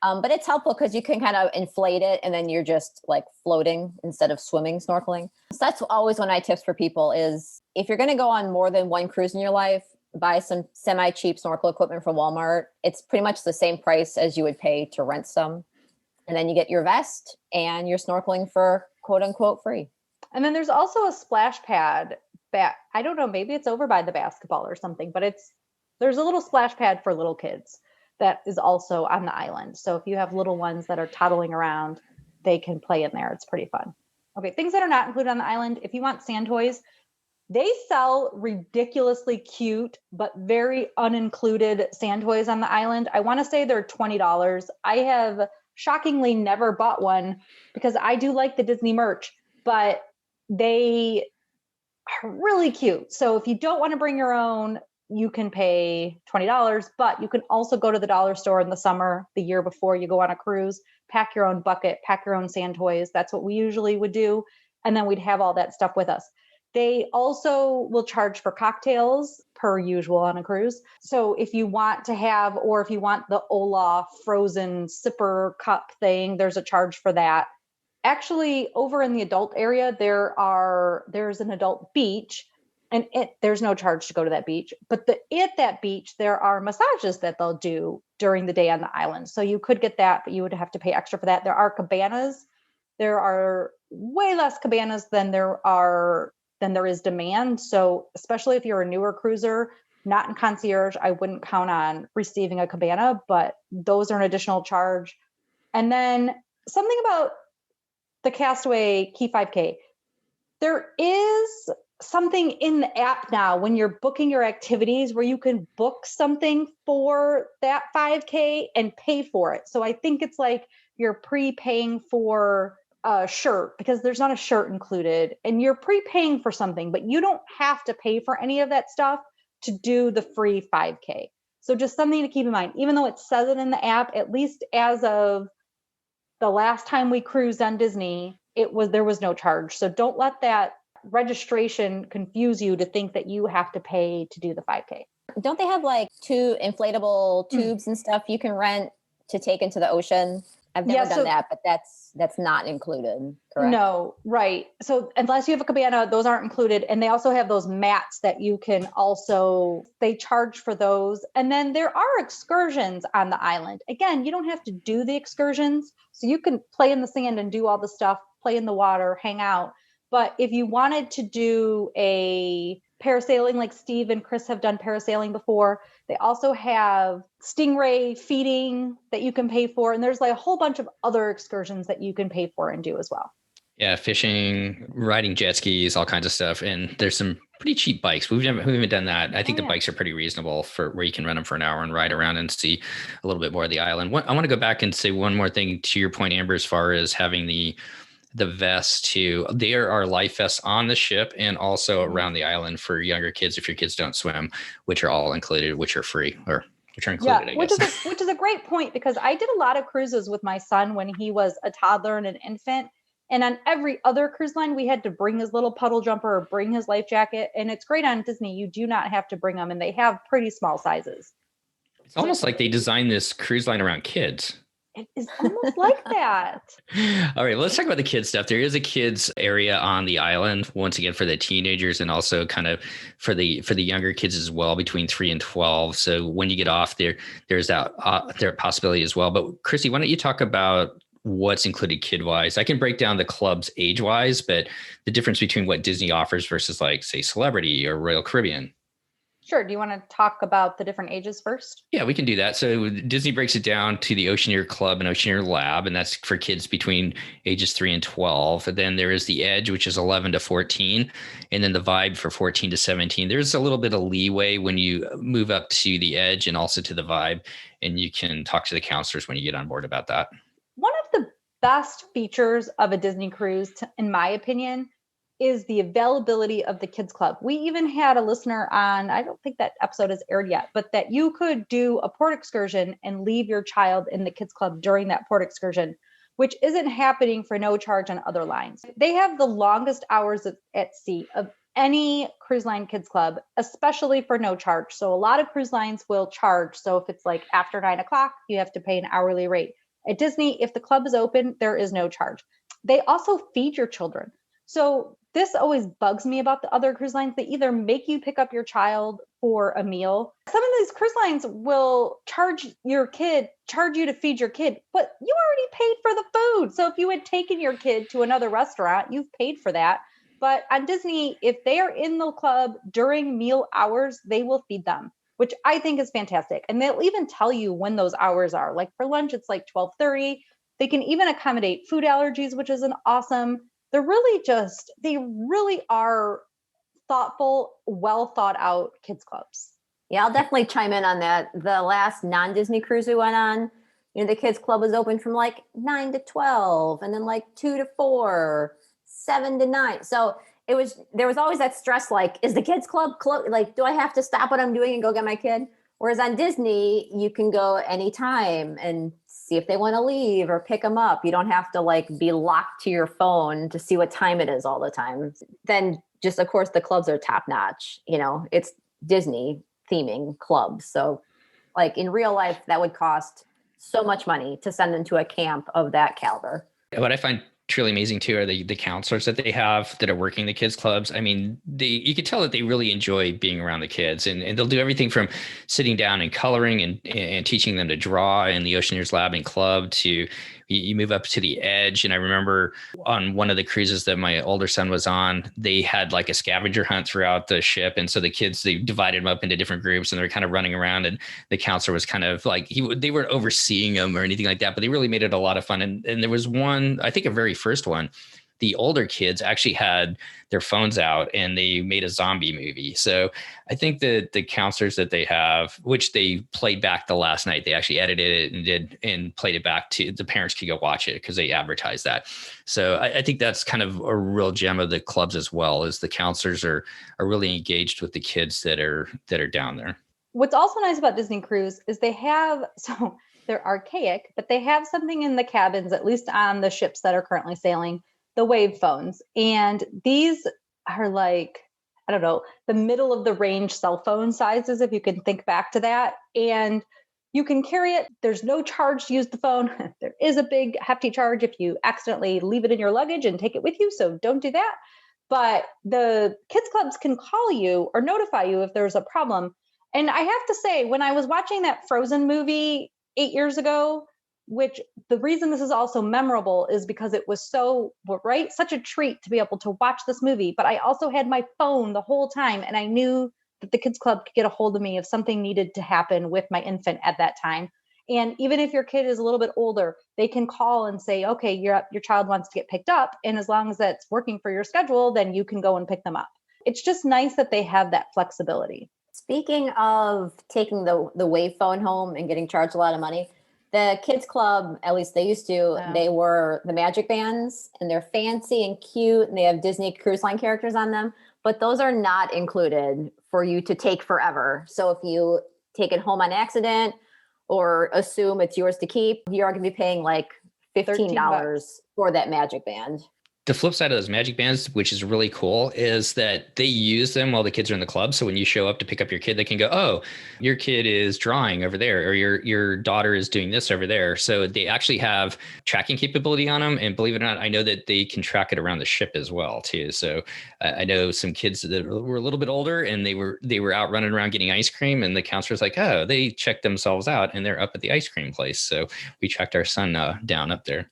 But it's helpful because you can kind of inflate it and then you're just like floating instead of swimming, snorkeling. So that's always one of my tips for people is if you're going to go on more than one cruise in your life, buy some semi-cheap snorkel equipment from Walmart. It's pretty much the same price as you would pay to rent some. And then you get your vest and you're snorkeling for quote unquote free.
And then there's also a splash pad that I don't know, maybe it's over by the basketball or something, but there's a little splash pad for little kids that is also on the island. So if you have little ones that are toddling around, they can play in there. It's pretty fun. Okay, things that are not included on the island. If you want sand toys, they sell ridiculously cute, but very unincluded sand toys on the island. I want to say they're $20. I have shockingly never bought one because I do like the Disney merch, but they are really cute. So if you don't want to bring your own, you can pay $20, but you can also go to the dollar store in the summer, the year before you go on a cruise, pack your own bucket, pack your own sand toys. That's what we usually would do. And then we'd have all that stuff with us. They also will charge for cocktails per usual on a cruise. So if you want to have, or if you want the Olaf frozen sipper cup thing, there's a charge for that. Actually, over in the adult area, there's an adult beach. And there's no charge to go to that beach. But at that beach, there are massages that they'll do during the day on the island. So you could get that, but you would have to pay extra for that. There are cabanas. There are way less cabanas than there is demand. So especially if you're a newer cruiser, not in concierge, I wouldn't count on receiving a cabana, but those are an additional charge. And then something about the Castaway Key 5K. There is something in the app now when you're booking your activities where you can book something for that 5K and pay for it. So I think it's like you're prepaying for a shirt because there's not a shirt included and you're prepaying for something, but you don't have to pay for any of that stuff to do the free 5K. So just something to keep in mind, even though it says it in the app, at least as of the last time we cruised on Disney, there was no charge. So don't let that registration confuse you to think that you have to pay to do the 5K.
Don't they have like 2 inflatable tubes and stuff you can rent to take into the ocean? I've never done that, but that's not included, correct?
No, right. So unless you have a cabana, those aren't included. And they also have those mats that you can they charge for those. And then there are excursions on the island. Again, you don't have to do the excursions. So you can play in the sand and do all the stuff, play in the water, hang out. But if you wanted to do a parasailing, like Steve and Chris have done parasailing before, they also have stingray feeding that you can pay for. And there's like a whole bunch of other excursions that you can pay for and do as well.
Yeah, fishing, riding jet skis, all kinds of stuff. And there's some pretty cheap bikes. We haven't done that. I think
Oh,
the
yeah.
bikes are pretty reasonable for where you can rent them for an hour and ride around and see a little bit more of the island. I want to go back and say one more thing to your point, Amber, as far as having the vests too. There are life vests on the ship and also
Mhm.
around the island for younger kids if your kids don't swim, which are all included, which are free or which are
Yeah,
included, I guess.
which is a great point because I did a lot of cruises with my son when he was a toddler and an infant. And on every other cruise line, we had to bring his little puddle jumper or bring his life jacket. And it's great on Disney. You do not have to bring them, and they have pretty small sizes.
It's almost like they designed this cruise line around kids.
It is almost like that.
All right, let's talk about the kids stuff. There is a kids area on the island, once again for the teenagers and also kind of for the younger kids as well, between 3 and 12. So when you get off there, there's that there possibility as well. But Chrissy, why don't you talk about what's included kid wise? I can break down the clubs age wise, but the difference between what Disney offers versus like say Celebrity or Royal Caribbean.
Sure. Do you want to talk about the different ages first?
Yeah, we can do that. So Disney breaks it down to the Oceaneer Club and Oceaneer Lab, and that's for kids between ages 3 and 12. And then there is the Edge, which is 11 to 14, and then the Vibe for 14 to 17. There's a little bit of leeway when you move up to the Edge and also to the Vibe, and you can talk to the counselors when you get on board about that.
One of the best features of a Disney cruise, in my opinion, is the availability of the kids club. We even had a listener on, I don't think that episode has aired yet, but that you could do a port excursion and leave your child in the kids club during that port excursion, which isn't happening for no charge on other lines. They have the longest hours at sea of any cruise line kids club, especially for no charge. So a lot of cruise lines will charge. So if it's like after 9 o'clock, you have to pay an hourly rate. At Disney, if the club is open, there is no charge. They also feed your children. So this always bugs me about the other cruise lines. They either make you pick up your child for a meal. Some of these cruise lines will charge you to feed your kid, but you already paid for the food. So if you had taken your kid to another restaurant, you've paid for that. But on Disney, if they are in the club during meal hours, they will feed them, which I think is fantastic. And they'll even tell you when those hours are. Like for lunch, it's like 12:30. They can even accommodate food allergies, which is an awesome. They really are thoughtful, well thought out kids clubs.
Yeah, I'll definitely chime in on that. The last non-Disney cruise we went on, the kids club was open from like 9 to 12 and then like 2 to 4, 7 to 9. So there was always that stress, like, is the kids club closed? Like, do I have to stop what I'm doing and go get my kid? Whereas on Disney, you can go anytime and see if they want to leave or pick them up. You don't have to like be locked to your phone to see what time it is all the time. Then just, of course, the clubs are top notch. It's Disney theming clubs. So like in real life, that would cost so much money to send them to a camp of that caliber.
What I find truly amazing too are the counselors that they have that are working the kids clubs. I mean, you could tell that they really enjoy being around the kids, and they'll do everything from sitting down and coloring and teaching them to draw in the Oceaneers Lab and Club to you move up to the Edge. And I remember on one of the cruises that my older son was on, they had like a scavenger hunt throughout the ship. And so the kids, they divided them up into different groups and they're kind of running around, and the counselor was kind of like, they weren't overseeing them or anything like that, but they really made it a lot of fun. And there was one, I think a very first one, the older kids actually had their phones out and they made a zombie movie. So I think that the counselors that they have, which they played back the last night, they actually edited it and played it back to the parents could go watch it because they advertised that. So I think that's kind of a real gem of the clubs as well, is the counselors are really engaged with the kids that are down there.
What's also nice about Disney Cruise is they're archaic, but they have something in the cabins, at least on the ships that are currently sailing, the wave phones. And these are like, I don't know, the middle of the range cell phone sizes, if you can think back to that. And you can carry it. There's no charge to use the phone. There is a big hefty charge if you accidentally leave it in your luggage and take it with you. So don't do that. But the kids clubs can call you or notify you if there's a problem. And I have to say, when I was watching that Frozen movie 8 years ago, which the reason this is also memorable is because it was such a treat to be able to watch this movie. But I also had my phone the whole time, and I knew that the kids club could get a hold of me if something needed to happen with my infant at that time. And even if your kid is a little bit older, they can call and say, okay, your child wants to get picked up. And as long as that's working for your schedule, then you can go and pick them up. it's just nice that they have that flexibility.
Speaking of taking the wave phone home and getting charged a lot of money, the kids club, at least they used to, they were the magic bands, and they're fancy and cute, and they have Disney Cruise Line characters on them, but those are not included for you to take forever. So if you take it home on accident or assume it's yours to keep, you're going to be paying like $15 for that magic band.
The flip side of those magic bands, which is really cool, is that they use them while the kids are in the club. So when you show up to pick up your kid, they can go, oh, your kid is drawing over there, or your daughter is doing this over there. So they actually have tracking capability on them. And believe it or not, I know that they can track it around the ship as well, too. So I know some kids that were a little bit older, and they were out running around getting ice cream. And the counselor's like, oh, they checked themselves out and they're up at the ice cream place. So we tracked our son down up there.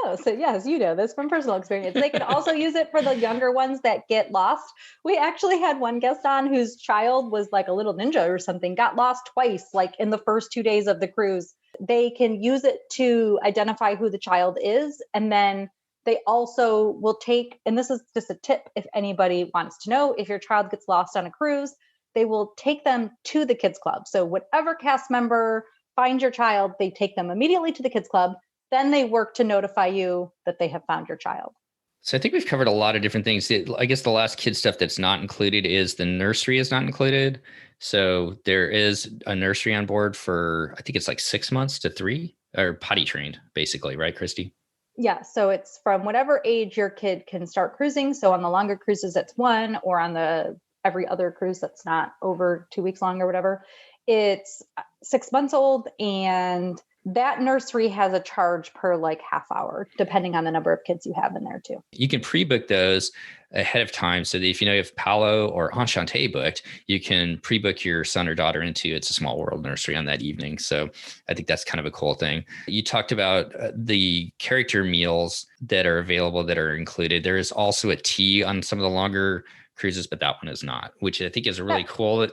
Oh, so yes, you know this from personal experience. They can also use it for the younger ones that get lost. We actually had one guest on whose child was like a little ninja or something, got lost twice, like in the first 2 days of the cruise. They can use it to identify who the child is. And then they also will take, and this is just a tip if anybody wants to know, if your child gets lost on a cruise, they will take them to the kids club. So whatever cast member finds your child, they take them immediately to the kids club. Then they work to notify you that they have found your child.
So I think we've covered a lot of different things. I guess the last kid stuff that's not included is the nursery is not included. So there is a nursery on board for, I think it's like 6 months to 3, or potty trained, basically, right, Christy?
Yeah. So it's from whatever age your kid can start cruising. So on the longer cruises, that's 1, or on the every other cruise that's not over 2 weeks long or whatever, it's 6 months old. And that nursery has a charge per like half hour, depending on the number of kids you have in there too.
You can pre-book those ahead of time, so that if you know you have Paolo or Enchante booked, you can pre-book your son or daughter into It's a Small World nursery on that evening. So I think that's kind of a cool thing. You talked about the character meals that are available that are included. There is also a tea on some of the longer cruises, but that one is not, which I think is really cool.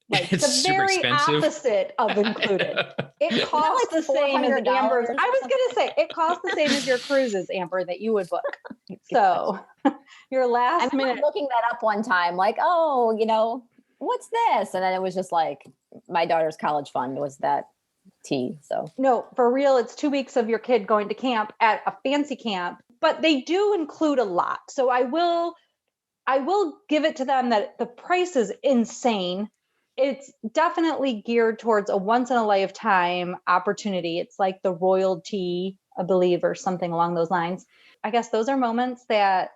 Like
it's
the
super
very
expensive.
opposite of included. It costs
like
the same as Amber's.
$400
I was going to say it costs the same as your cruises, Amber, that you would book. So your last minute
looking that up one time, like, oh, what's this? And then it was just like my daughter's college fund was that tea. So
no, for real, it's 2 weeks of your kid going to camp at a fancy camp, but they do include a lot. So I will give it to them that the price is insane. It's definitely geared towards a once in a lifetime opportunity. It's like the royalty, I believe, or something along those lines. I guess those are moments that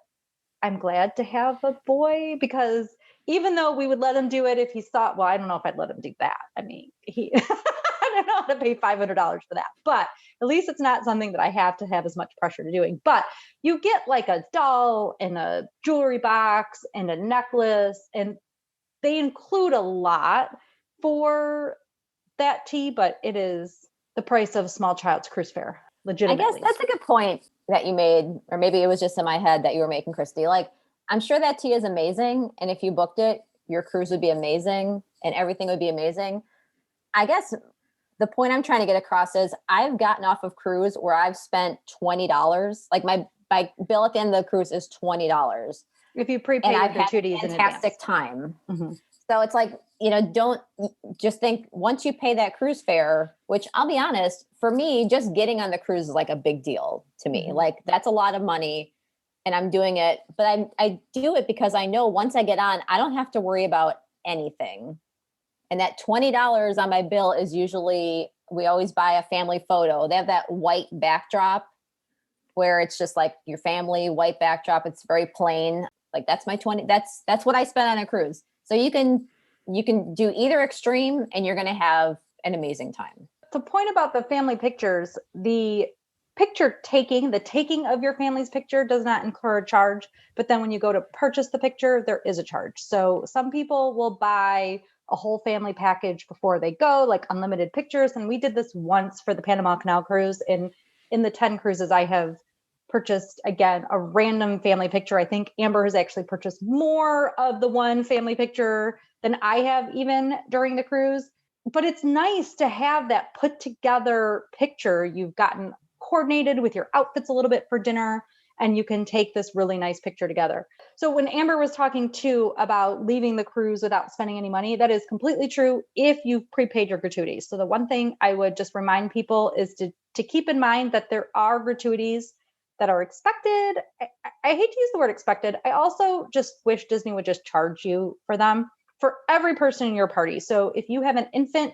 I'm glad to have a boy, because even though we would let him do it if he thought, well, I don't know if I'd let him do that. I mean, I don't know how to pay $500 for that, but at least it's not something that I have to have as much pressure to doing. But you get like a doll and a jewelry box and a necklace, and they include a lot for that tea, but it is the price of a small child's cruise fare, legitimately.
I guess that's a good point that you made, or maybe it was just in my head that you were making, Christy. Like, I'm sure that tea is amazing. And if you booked it, your cruise would be amazing and everything would be amazing. I guess the point I'm trying to get across is I've gotten off of cruise where I've spent $20. Like my bill at the end of the cruise is $20.
If you prepay
and I've
with
had
gratuities
a
in
fantastic
advance.
time.
Mm-hmm.
So it's like, don't just think once you pay that cruise fare, which I'll be honest, for me, just getting on the cruise is like a big deal to me.
Mm-hmm.
Like that's a lot of money and I'm doing it, but I do it because I know once I get on, I don't have to worry about anything. And that $20 on my bill is usually, we always buy a family photo. They have that white backdrop where it's just like your family white backdrop. It's very plain. Like that's my 20. That's what I spent on a cruise. So you can do either extreme and you're going to have an amazing time.
The point about the family pictures, the taking of your family's picture does not incur a charge. But then when you go to purchase the picture, there is a charge. So some people will buy a whole family package before they go, like unlimited pictures. And we did this once for the Panama Canal cruise. And in the 10 cruises I have purchased, again, a random family picture. I think Amber has actually purchased more of the one family picture than I have even during the cruise. But it's nice to have that put together picture. You've gotten coordinated with your outfits a little bit for dinner. and you can take this really nice picture together. So when Amber was talking too about leaving the cruise without spending any money, that is completely true if you've prepaid your gratuities. So the one thing I would just remind people is to keep in mind that there are gratuities that are expected. I hate to use the word expected. I also just wish Disney would just charge you for them for every person in your party. So if you have an infant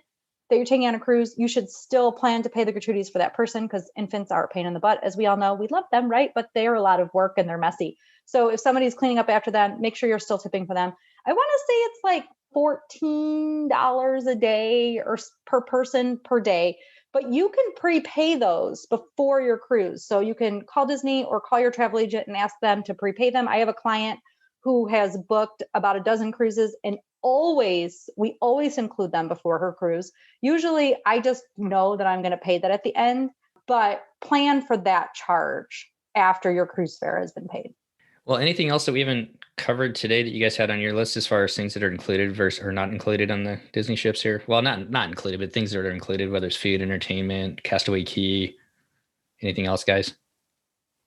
that you're taking on a cruise, you should still plan to pay the gratuities for that person, because infants are a pain in the butt. As we all know, we love them, right? But they're a lot of work and they're messy. So if somebody's cleaning up after them, make sure you're still tipping for them. I want to say it's like $14 a day or per person per day, but you can prepay those before your cruise. So you can call Disney or call your travel agent and ask them to prepay them. I have a client who has booked about a dozen cruises, and we always include them before her cruise. Usually I just know that I'm going to pay that at the end, but plan for that charge after your cruise fare has been paid.
Well, anything else that we haven't covered today that you guys had on your list as far as things that are included versus or not included on the Disney ships here? Well, not included, but things that are included, whether it's food, entertainment, Castaway Cay, anything else, guys?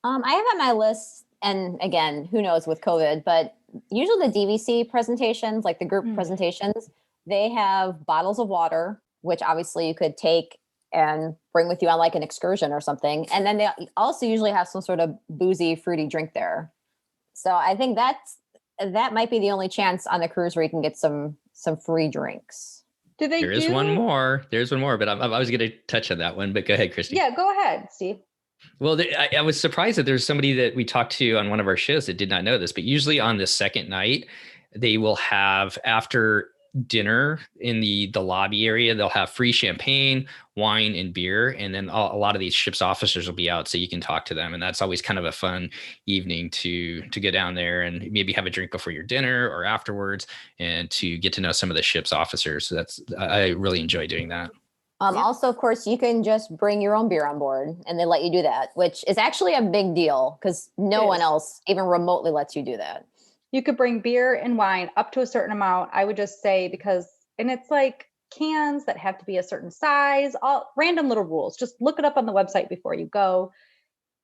I have on my list, and again, who knows with COVID, but usually the DVC presentations, like the group presentations, they have bottles of water, which obviously you could take and bring with you on like an excursion or something. And then they also usually have some sort of boozy, fruity drink there. So I think that might be the only chance on the cruise where you can get some free drinks.
There's one more, but I was going to touch on that one, but go ahead, Christy.
Yeah, go ahead, Steve.
Well, I was surprised that there's somebody that we talked to on one of our shows that did not know this, but usually on the second night, they will have, after dinner in the lobby area, they'll have free champagne, wine, and beer. And then a lot of these ships officers will be out, so you can talk to them. And that's always kind of a fun evening to go down there and maybe have a drink before your dinner or afterwards, and to get to know some of the ship's officers. So I really enjoy doing that.
Also, of course, you can just bring your own beer on board, and they let you do that, which is actually a big deal because no one else even remotely lets you do that.
You could bring beer and wine up to a certain amount, I would just say, and it's like cans that have to be a certain size, all random little rules. Just look it up on the website before you go.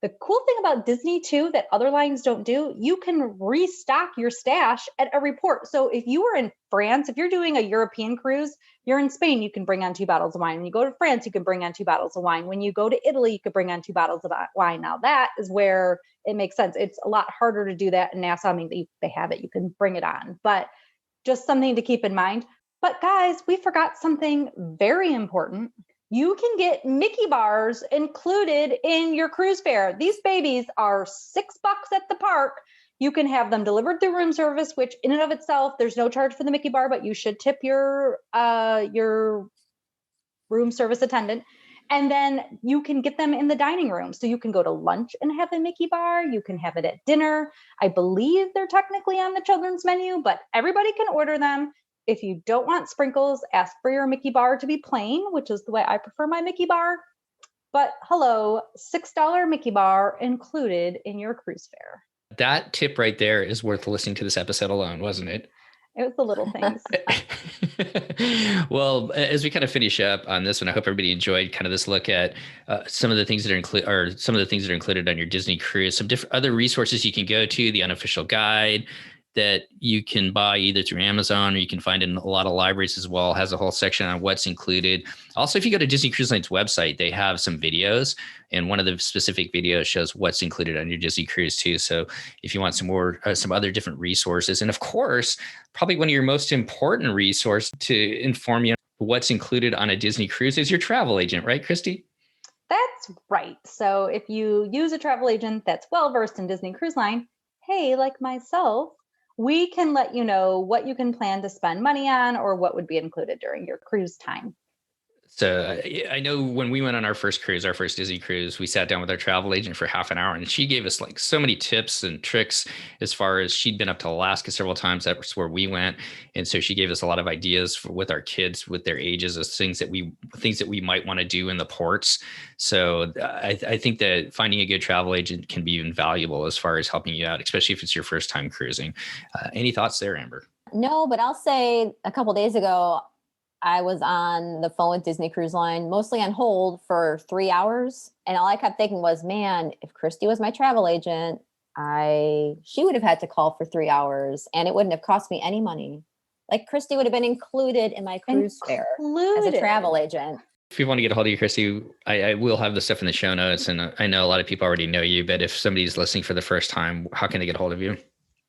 The cool thing about Disney too, that other lines don't do, you can restock your stash at every port. So if you were in France, if you're doing a European cruise, you're in Spain, you can bring on 2 bottles of wine. When you go to France, you can bring on 2 bottles of wine. When you go to Italy, you could bring on 2 bottles of wine. Now that is where it makes sense. It's a lot harder to do that in Nassau. I mean, they have it, you can bring it on, but just something to keep in mind. But guys, we forgot something very important. You can get Mickey bars included in your cruise fare. These babies are $6 at the park. You can have them delivered through room service, which in and of itself, there's no charge for the Mickey bar, but you should tip your room service attendant. And then you can get them in the dining room. So you can go to lunch and have a Mickey bar. You can have it at dinner. I believe they're technically on the children's menu, but everybody can order them. If you don't want sprinkles, ask for your Mickey bar to be plain, which is the way I prefer my Mickey bar. But hello, $6 Mickey bar included in your cruise fare.
That tip right there is worth listening to this episode alone, wasn't it?
It was the little things.
Well, as we kind of finish up on this one, I hope everybody enjoyed kind of this look at some of the things that are included on your Disney cruise, some different other resources you can go to, the unofficial guide that you can buy either through Amazon, or you can find in a lot of libraries as well. It has a whole section on what's included. Also, if you go to Disney Cruise Line's website, they have some videos, and one of the specific videos shows what's included on your Disney cruise too. So if you want some more, some other different resources, and of course, probably one of your most important resource to inform you what's included on a Disney cruise is your travel agent, right, Christy?
That's right. So if you use a travel agent that's well-versed in Disney Cruise Line, hey, like myself, we can let you know what you can plan to spend money on or what would be included during your cruise time.
So I know when we went on our first Disney cruise, we sat down with our travel agent for half an hour, and she gave us like so many tips and tricks as far as she'd been up to Alaska several times. That's where we went. And so she gave us a lot of ideas with our kids, with their ages, as things that we might want to do in the ports. So I think that finding a good travel agent can be invaluable as far as helping you out, especially if it's your first time cruising. Any thoughts there, Amber?
No, but I'll say a couple of days ago, I was on the phone with Disney Cruise Line, mostly on hold for 3 hours. And all I kept thinking was, man, if Christy was my travel agent, she would have had to call for 3 hours and it wouldn't have cost me any money. Like Christy would have been included in my cruise fare as a travel agent.
If you want to get a hold of you, Christy, I will have the stuff in the show notes. And I know a lot of people already know you, but if somebody's listening for the first time, how can they get a hold of you?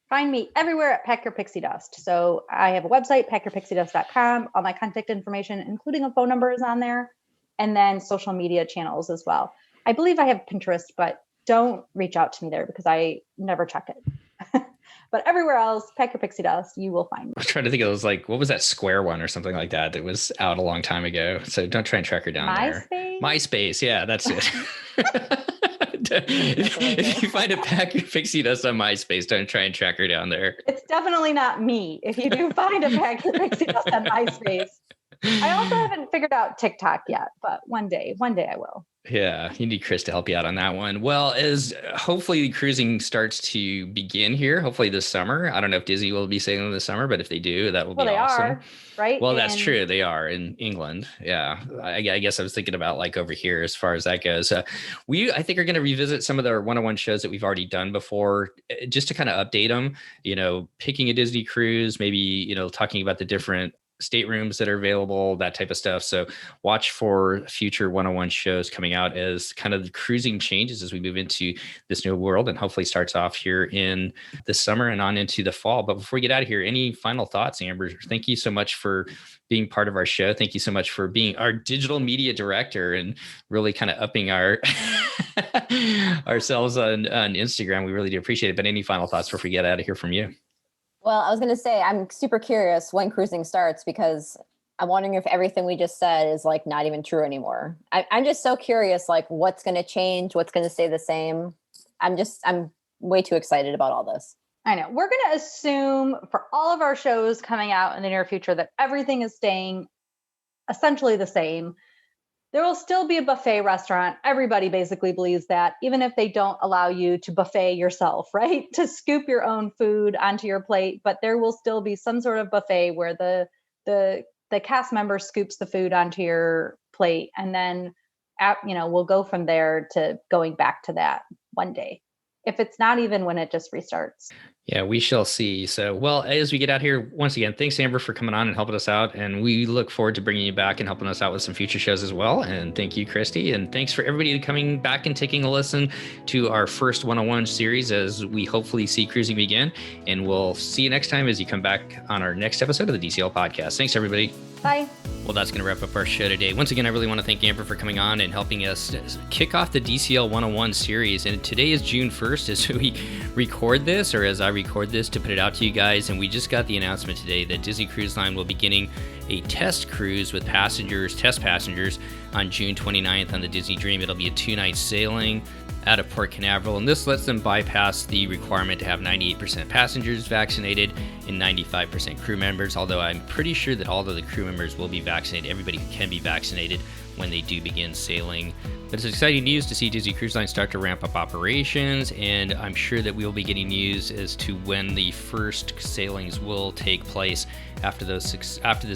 Find me everywhere at Pack Your Pixie Dust. So I have a website, packyourpixiedust.com. All my contact information, including a phone number, is on there. And then social media channels as well. I believe I have Pinterest, but don't reach out to me there because I never check it. But everywhere else, Pack Your Pixie Dust, you will find me.
I was trying to think of those, like, what was that Square one or something like that was out a long time ago. So don't try and track her down there. MySpace. Yeah, that's it. If you find a Pack Your Pixie Dust on MySpace, don't try and track her down there.
It's definitely not me. If you do find a Pack Your Pixie Dust on MySpace. I also haven't figured out TikTok yet, but one day I will.
Yeah, you need Chris to help you out on that one. Well, as hopefully cruising starts to begin here, hopefully this summer. I don't know if Disney will be sailing this summer, but if they do, that will be awesome.
Are, right?
Well, that's true. They are in England. Yeah, I guess I was thinking about like over here as far as that goes. I think are going to revisit some of the one-on-one shows that we've already done before, just to kind of update them. You know, picking a Disney cruise, maybe talking about the different staterooms that are available, that type of stuff. So watch for future one-on-one shows coming out as kind of the cruising changes as we move into this new world, and hopefully starts off here in the summer and on into the fall. But before we get out of here, any final thoughts, Amber? Thank you so much for being part of our show. Thank you so much for being our digital media director and really kind of upping our ourselves on Instagram. We really do appreciate it. But any final thoughts before we get out of here from you?
Well, I was going to say, I'm super curious when cruising starts, because I'm wondering if everything we just said is like not even true anymore. I'm just so curious, like what's going to change, what's going to stay the same. I'm way too excited about all this.
I know. We're going to assume for all of our shows coming out in the near future that everything is staying essentially the same. There will still be a buffet restaurant. Everybody basically believes that, even if they don't allow you to buffet yourself, right? To scoop your own food onto your plate, but there will still be some sort of buffet where the cast member scoops the food onto your plate, and then we'll go from there to going back to that one day. If it's not even when it just restarts.
Yeah, we shall see. So, well, as we get out here, once again, thanks, Amber, for coming on and helping us out. And we look forward to bringing you back and helping us out with some future shows as well. And thank you, Christy. And thanks for everybody coming back and taking a listen to our first one-on-one series as we hopefully see cruising begin. And we'll see you next time as you come back on our next episode of the DCL podcast. Thanks, everybody.
Bye.
Well, that's going to wrap up our show today. Once again, I really want to thank Amber for coming on and helping us kick off the DCL 101 series. And today is June 1st as we record this, or as I record this to put it out to you guys. And we just got the announcement today that Disney Cruise Line will be beginning a test cruise with test passengers on June 29th on the Disney Dream. It'll be a 2-night sailing out of Port Canaveral, and this lets them bypass the requirement to have 98% passengers vaccinated and 95% crew members, although I'm pretty sure that all of the crew members will be vaccinated. Everybody can be vaccinated when they do begin sailing. But it's exciting news to see Disney Cruise Line start to ramp up operations, and I'm sure that we'll be getting news as to when the first sailings will take place after this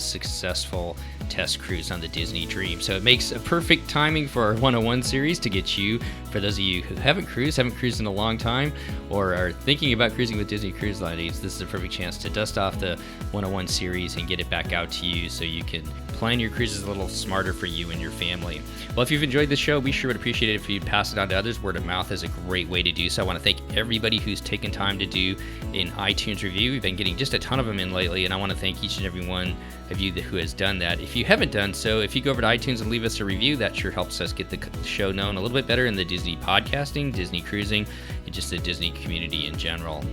successful test cruise on the Disney Dream. So it makes a perfect timing for our 101 series to get you, for those of you who haven't cruised in a long time, or are thinking about cruising with Disney Cruise Line, this is a perfect chance to dust off the 101 series and get it back out to you so you can plan your cruises a little smarter for you and your family. Well, if you've enjoyed this show, we sure would appreciate it if you'd pass it on to others. Word of mouth is a great way to do so. I want to thank everybody who's taken time to do an iTunes review. We've been getting just a ton of them in lately, and I want to thank each and every one of you who has done that. If you haven't done so, if you go over to iTunes and leave us a review, that sure helps us get the show known a little bit better in the Disney podcasting, Disney cruising, and just the Disney community in general.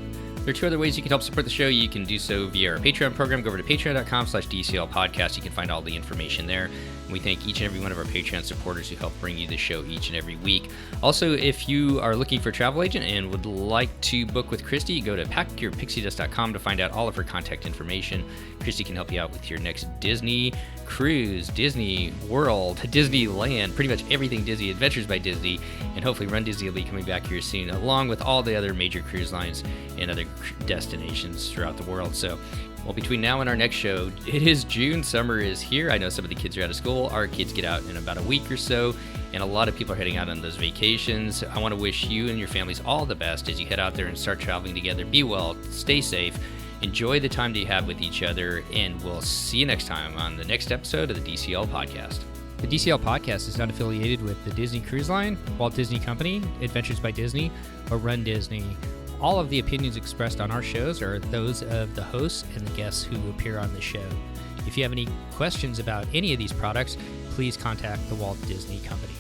There are two other ways you can help support the show. You can do so via our Patreon program. Go over to patreon.com/DCL podcast. You can find all the information there. And we thank each and every one of our Patreon supporters who help bring you the show each and every week. Also, if you are looking for a travel agent and would like to book with Christy, go to packyourpixiedust.com to find out all of her contact information. Christy can help you out with your next Disney cruise, Disney World, Disneyland, pretty much everything Disney, Adventures by Disney, and hopefully Run Disney will be coming back here soon, along with all the other major cruise lines and other destinations throughout the world. So Well, between now and our next show, it is June. Summer is here. I know some of the kids are out of school. Our kids get out in about a week or so, and a lot of people are heading out on those vacations. I want to wish you and your families all the best as you head out there and start traveling together. Be well, stay safe, enjoy the time that you have with each other, and we'll see you next time on the next episode of the DCL Podcast.
The DCL Podcast is not affiliated with the Disney Cruise Line, Walt Disney Company, Adventures by Disney, or Run Disney. All of the opinions expressed on our shows are those of the hosts and the guests who appear on the show. If you have any questions about any of these products, please contact the Walt Disney Company.